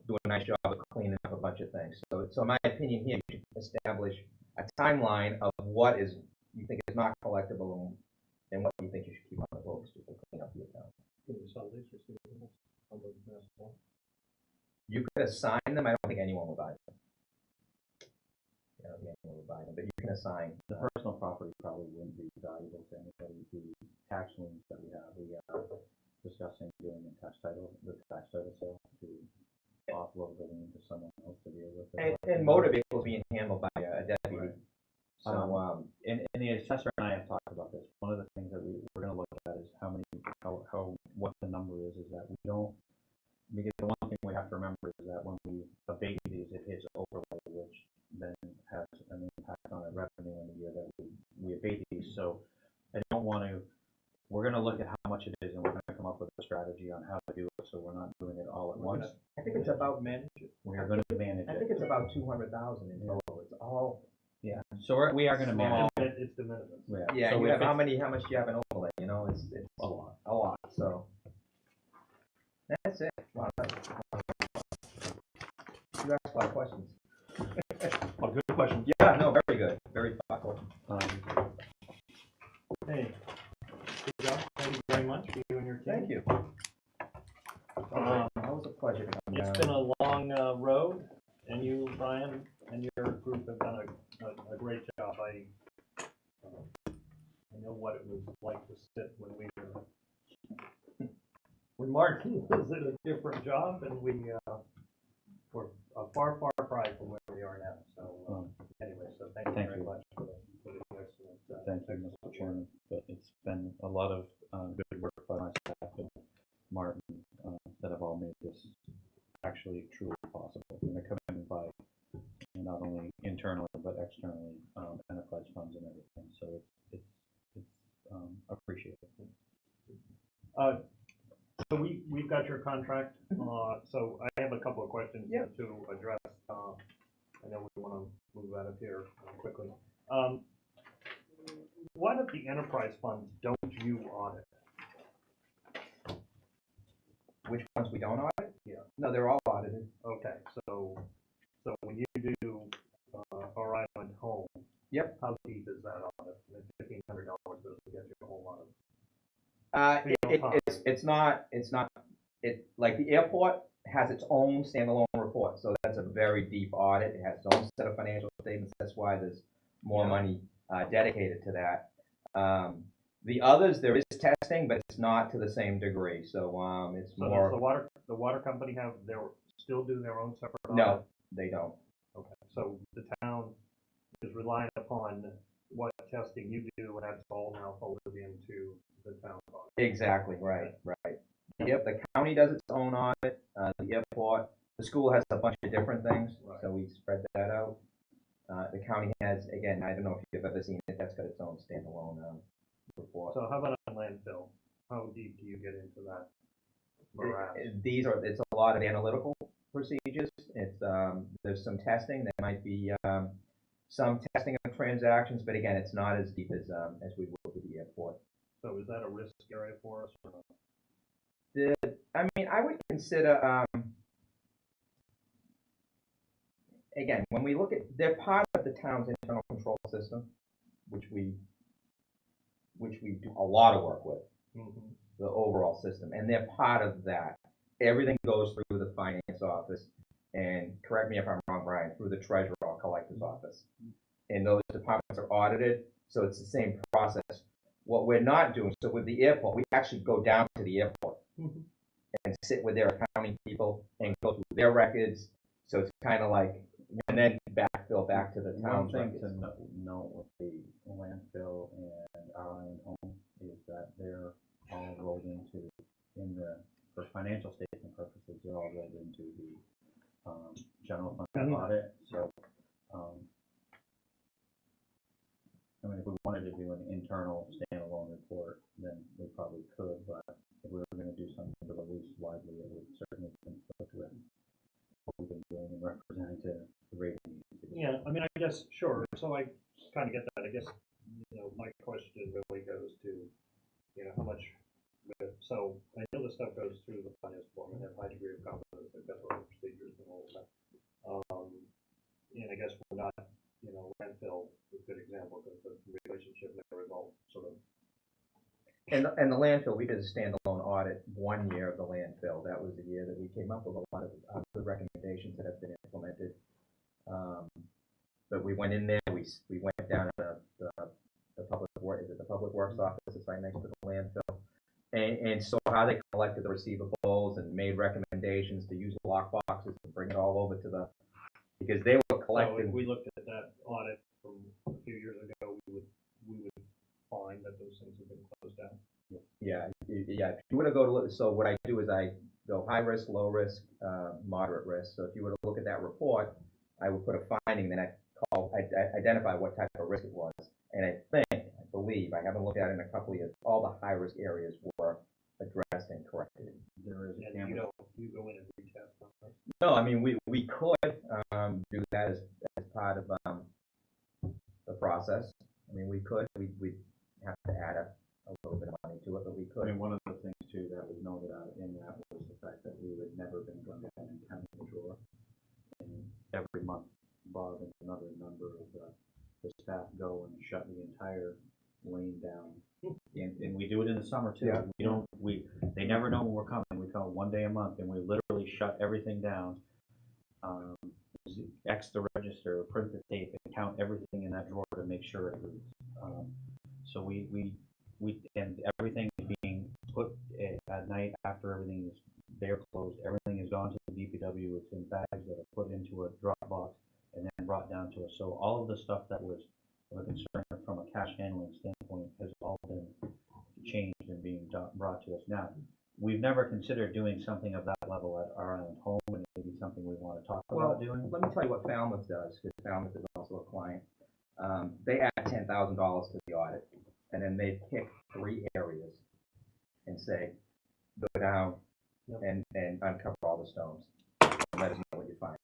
Speaker 3: do a nice job of cleaning up a bunch of things. So in my opinion here, you should establish a timeline of what is you think is not collectible and what you think you should keep on the books to clean up the account.
Speaker 1: Can you sell these receivables under the mass law?
Speaker 3: You could assign them. I don't think anyone would buy them. I don't think anyone would buy them, but you can assign.
Speaker 2: The personal property probably wouldn't be valuable to anybody. The tax liens that we have, we are discussing doing the tax title sale to offload the lien to someone else to deal with it.
Speaker 3: And motor vehicles being handled by a deputy.
Speaker 2: Right.
Speaker 3: So,
Speaker 2: and the assessor and I have talked about this. One of the things that we're going to look at is what the number is that we don't, because the one thing we have to remember is that when we abate these, it hits overlay, which then has an impact on our revenue in the year that we abate these. So I don't want to, we're going to look at how much it is and we're going to come up with a strategy on how to do it so we're not doing it all at once.
Speaker 3: I think it's about manage it.
Speaker 2: We are going to manage
Speaker 3: I
Speaker 2: it.
Speaker 3: think it's about 200,000 in total. It's all.
Speaker 2: Yeah. So we are going to manage it.
Speaker 1: It's de minimis.
Speaker 3: Yeah.
Speaker 2: So
Speaker 3: You have how much do you have in overlay? You know, it's
Speaker 2: a lot.
Speaker 3: A lot. So that's it. Wow. You asked a lot of questions.
Speaker 1: Oh, good question.
Speaker 3: Yeah. No. Very good. Very thoughtful.
Speaker 1: Hey, good job. Thank you very much for you and your team.
Speaker 3: Thank you. That was a pleasure to come
Speaker 1: It's
Speaker 3: down.
Speaker 1: been a long road, and you, Brian, and your group have done a great job. I know what it was like to sit when we were, when Martin was at a different job, and we were a far cry from where we are now. So anyway, so thank you very much for the excellent.
Speaker 2: Thank you, Mr. Chairman. But it's been a lot of good work by my staff and Martin that have all made this actually truly possible. And the commitment by not only internally but externally, enterprise funds and everything. So it's appreciated.
Speaker 1: So we've got your contract. So I have a couple of questions to address. I know we want to move out of here quickly. What of the enterprise funds don't you audit?
Speaker 3: Which ones we don't audit?
Speaker 1: Yeah.
Speaker 3: No, they're all audited.
Speaker 1: Okay, so when you do our island home,
Speaker 3: Yep.
Speaker 1: how deep is that audit? $1,500 doesn't get you a whole lot of.
Speaker 3: It's not like the airport has its own standalone report, so that's a very deep audit. It has its own set of financial statements. That's why there's more money dedicated to that. The others, there is testing, but it's not to the same degree. So it's
Speaker 1: So
Speaker 3: more.
Speaker 1: does the water company still do their own separate audit?
Speaker 3: No, they don't.
Speaker 1: Okay, so the town is relying upon what testing you do, and that's all now folded into the town audit.
Speaker 3: Exactly, right. Yep, the county does its own audit, the airport, the school has a bunch of different things, so we spread that out. The county has, again, I don't know if you've ever seen it, that's got its own standalone report.
Speaker 1: So how about on landfill? How deep do you get into that morass?
Speaker 3: It's a lot of analytical procedures. It's there's some testing. There might be some testing of transactions, but again, it's not as deep as we would with the airport.
Speaker 1: So is that a risk area for us or not?
Speaker 3: I would consider again, when we look at, they're part of the town's internal control system, which we do a lot of work with, the overall system, and they're part of that. Everything goes through the finance office, and correct me if I'm wrong, Brian, through the treasurer or collector's office. And those departments are audited, so it's the same process. What we're not doing, so with the airport, we actually go down to the airport and sit with their accounting people and go through their records. So it's kind of like, and then backfill back to the town's
Speaker 2: One thing
Speaker 3: records.
Speaker 2: to note with the landfill and our island home is that they're all rolled into, for financial statement purposes, they're all rolled into the that audit, so, I mean, if we wanted to do an internal standalone report, then we probably could, but if we were gonna do something to release widely, it would certainly conflict with what we've been doing and representing to the rating agencies.
Speaker 1: Yeah, I mean, I guess, sure, so I kinda get that, I guess, you know, my question really goes to, you know, how much, so I know this stuff goes through the finance department, have high degree of confidence, they've got their own procedures and all of that. And I guess we're not, you know, landfill is a good example, because the relationship there is all sort of.
Speaker 3: And the landfill, we did a standalone audit 1 year of the landfill. That was the year that we came up with a lot of good recommendations that have been implemented. But we went in there, we went down to the public work, is it the public works office, it's right next to the landfill, and saw how they collected the receivables and made recommendations to use lock boxes and bring it all over to the, because they were collecting.
Speaker 1: So if we looked at that audit from a few years ago, we would find that those things have been closed down.
Speaker 3: Yeah. If you were to go to look, so what I do is I go high risk, low risk, moderate risk. So if you were to look at that report, I would put a finding, then I identify what type of risk it was. And I believe, I haven't looked at it in a couple of years, all the high risk areas were addressed and corrected.
Speaker 2: There is a
Speaker 1: And
Speaker 2: camera.
Speaker 1: you go in and retest on that.
Speaker 3: No, I mean, we could do that as part of the process. I mean, we could, we'd have to add a little bit of money to it, but we
Speaker 2: I
Speaker 3: could.
Speaker 2: mean, one of the things too that was noted out in that was the fact that we would never been going down and counting the drawer. And every month, Bob and another member of the staff go and shut the entire lane down. And we do it in the summer too.
Speaker 4: Yeah.
Speaker 2: They never know when we're coming. We come one day a month and we literally shut everything down. X the register, print the tape, and count everything in that drawer to make sure it reads. So we and everything is being put at night after everything is, they're closed. Everything is gone to the DPW. It's in bags that are put into a drop box and then brought down to us. So all of the stuff that was of a concern from a cash handling standpoint has all been changed and being brought to us now. We've never considered doing something of that level at our own home, and maybe something we want to talk about doing.
Speaker 3: Let me tell you what Falmouth does, because Falmouth is also a client. They add $10,000 to the audit, and then they pick 3 areas and say, go down and uncover all the stones. And let us know what you find.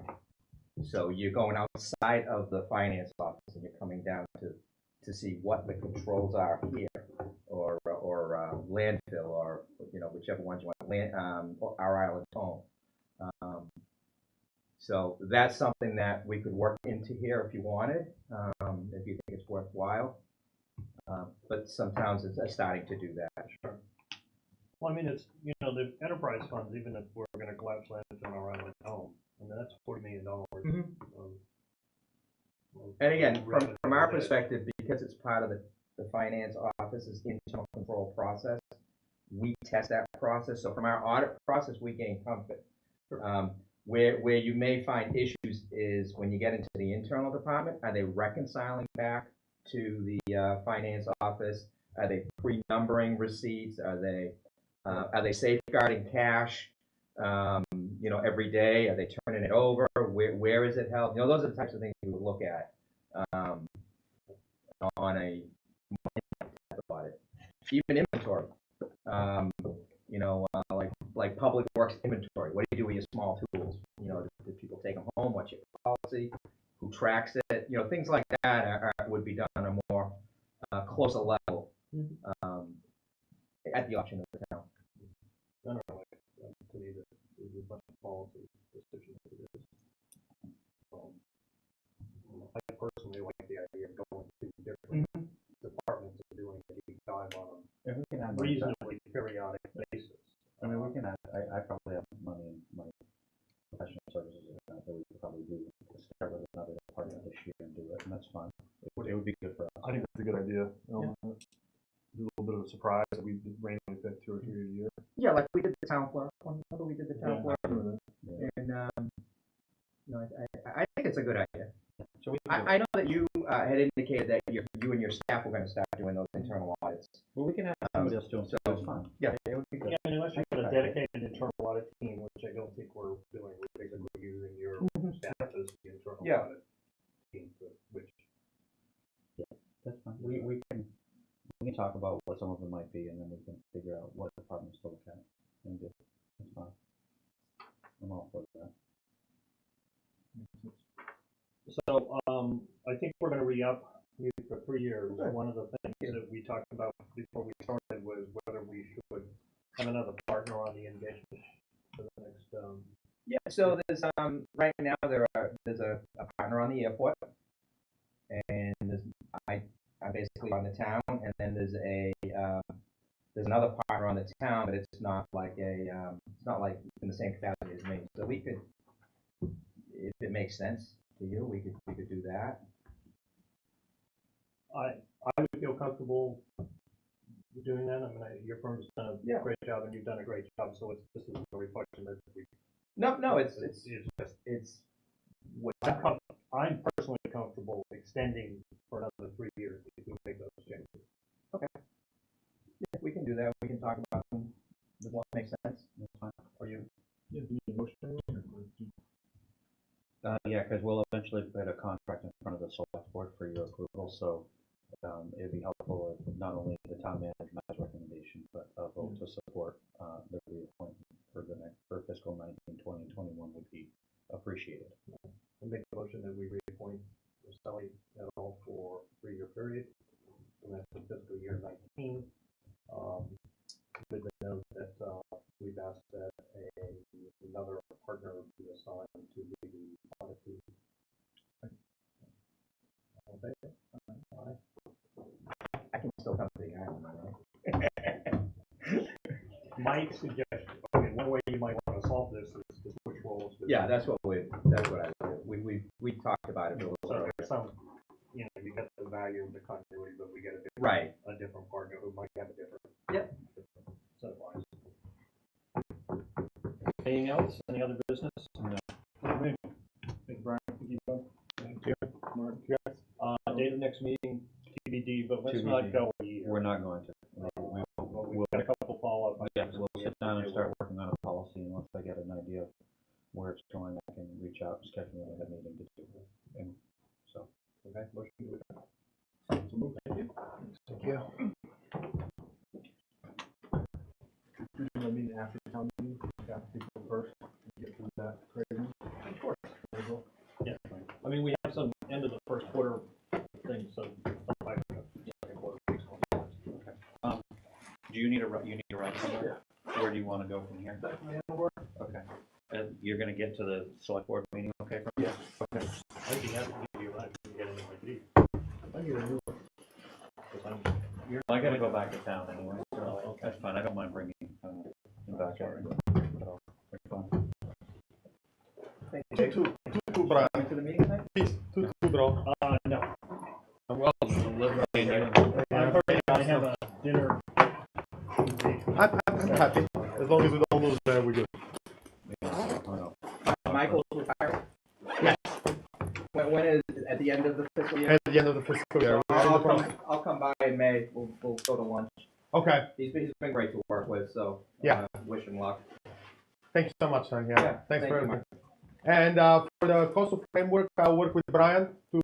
Speaker 3: So you're going outside of the finance office and you're coming down to see what the controls are here, or landfill, or whichever ones you want, our island home. So that's something that we could work into here if you wanted, if you think it's worthwhile. But some towns are starting to do that.
Speaker 1: Sure. Well, I mean, it's, the enterprise funds, even if we're gonna collapse landfill on our island home, I mean, that's $40 million.
Speaker 3: And again, from our perspective, because it's part of the finance office's internal control process, we test that process. So from our audit process, we gain comfort. Where you may find issues is when you get into the internal department. Are they reconciling back to the finance office? Are they pre-numbering receipts? Are they safeguarding cash? Every day? Are they turning it over? Where is it held? Those are the types of things we would look at on a audit. Even inventory. Like public works inventory. What do you do with your small tools? Do people take them home? What's your policy? Who tracks it? Things like that would be done on a more closer level at the option of the town.
Speaker 1: I don't know, to me, there's a bunch of policy decisions to this. I personally like the idea of going to different departments and doing a deep dive on
Speaker 2: If we can
Speaker 1: a
Speaker 2: add
Speaker 1: reasonably periodic basis.
Speaker 2: I mean, we can add, I probably have money in my professional services account that we could probably do, start with another department this year and do it, and that's fine. It would be good for us.
Speaker 5: I think that's a good idea. A little bit of a surprise that we randomly pick 2 or 3 a year.
Speaker 3: Yeah, like we did the town clerk. Remember we did the town clerk?
Speaker 2: Yeah.
Speaker 3: And I think it's a good idea.
Speaker 2: So
Speaker 3: I know that you had indicated that you and your staff were going to start doing those internal audits.
Speaker 2: Well, we can have somebody else doing, so it's fine.
Speaker 3: Yeah, it would be good.
Speaker 1: Yeah, and unless you've got a dedicated internal audit team, which I don't think we're doing, we're basically using your staff as the
Speaker 3: Yeah.
Speaker 1: audit team, which
Speaker 2: That's fine. We can talk about what some of them might be, and then we can figure out what departments to look at and do. That's fine. I'm all for that.
Speaker 1: So, I think we're gonna re-up maybe for 3 years.
Speaker 4: Okay.
Speaker 1: One of the things that we talked about before we started was whether we should have another partner on the engagement for the next,
Speaker 3: Yeah, so there's, right now, there's a partner on the airport, and I'm basically on the town, and then there's there's another partner on the town, but it's not like it's not like in the same capacity as me. So we could, if it makes sense to you, we could do that.
Speaker 1: I would feel comfortable doing that. I mean, your firm's done a great job, and you've done a great job, so this is a reflection that we.
Speaker 3: No, it's
Speaker 1: just,
Speaker 3: what,
Speaker 1: I'm personally comfortable extending for another 3 years if we make those changes.
Speaker 3: yeah, we can do that. We can talk about what makes sense.
Speaker 2: That's fine.
Speaker 1: Are you?
Speaker 5: Yeah, do you need a motion or
Speaker 2: Yeah, because we'll eventually put a contract in front of the select board for your approval, so it'd be helpful if not only the town manager's recommendation, but a vote to support the reappointment for fiscal 19, 20, and 21 would be appreciated.
Speaker 1: I make a motion that we reappoint Sally et al. For a 3-year period, and that's the fiscal year 19. With the note that we've asked that another partner be assigned to be the audit team. Okay. Aye.
Speaker 3: I can still come to the island, right?
Speaker 1: My suggestion, okay, one way you might want to solve this is to switch roles.
Speaker 3: Yeah, that's what we talked about it a little
Speaker 1: So
Speaker 3: earlier.
Speaker 1: some, you get the value of the continuity, but we get a different partner who might have a different.
Speaker 3: Yep.
Speaker 1: Set of eyes. Anything else? Any other business?
Speaker 2: No.
Speaker 5: Thank you, Brian. Thank you, Bob.
Speaker 4: Thank you.
Speaker 5: Mark.
Speaker 1: Date of next meeting, TBD, but let's
Speaker 2: TBD.
Speaker 1: not go a year.
Speaker 2: We're not going to.
Speaker 1: We've got a couple follow-up.
Speaker 2: Yeah, we'll sit down and start working on a policy, and once I get an idea of where it's going, I can reach out and schedule a meeting to do it. And so,
Speaker 1: Okay, motion to adjourn.
Speaker 5: So move. Thank you.
Speaker 4: Thank you.
Speaker 5: We're doing a meeting after the town meeting, got people first, get through that crazy.
Speaker 1: Of course. Yeah, I mean, we have some end of the first quarter things, so second quarter.
Speaker 2: do you need to write somewhere? Where do you want to go from here? Okay. You're going to get to the select board meeting, okay? From
Speaker 5: Yeah.
Speaker 2: Okay.
Speaker 1: I'd be happy to give you, I can get any ID.
Speaker 5: I get a new one.
Speaker 2: I got to go back to town anyway, so that's fine. I don't mind bringing him back. It's fun.
Speaker 3: Thank you.
Speaker 4: Two, Brian.
Speaker 3: Going to the meeting tonight?
Speaker 4: Please, two, bro.
Speaker 1: No.
Speaker 2: Well,
Speaker 1: I have a dinner.
Speaker 4: I'm happy. As long as we don't lose there, we're good.
Speaker 3: Michael's retired?
Speaker 4: Yes.
Speaker 3: When is, at the end of the fiscal year?
Speaker 4: At the end of the fiscal year. We're in the process.
Speaker 3: I'll come by in May, we'll go to lunch.
Speaker 4: Okay.
Speaker 3: He's been great to work with, so.
Speaker 4: Yeah.
Speaker 3: Wish him luck.
Speaker 4: Thank you so much, son.
Speaker 3: Yeah,
Speaker 4: Thanks
Speaker 3: thank
Speaker 4: for
Speaker 3: you,
Speaker 4: everything. And for the coastal framework, I'll work with Brian to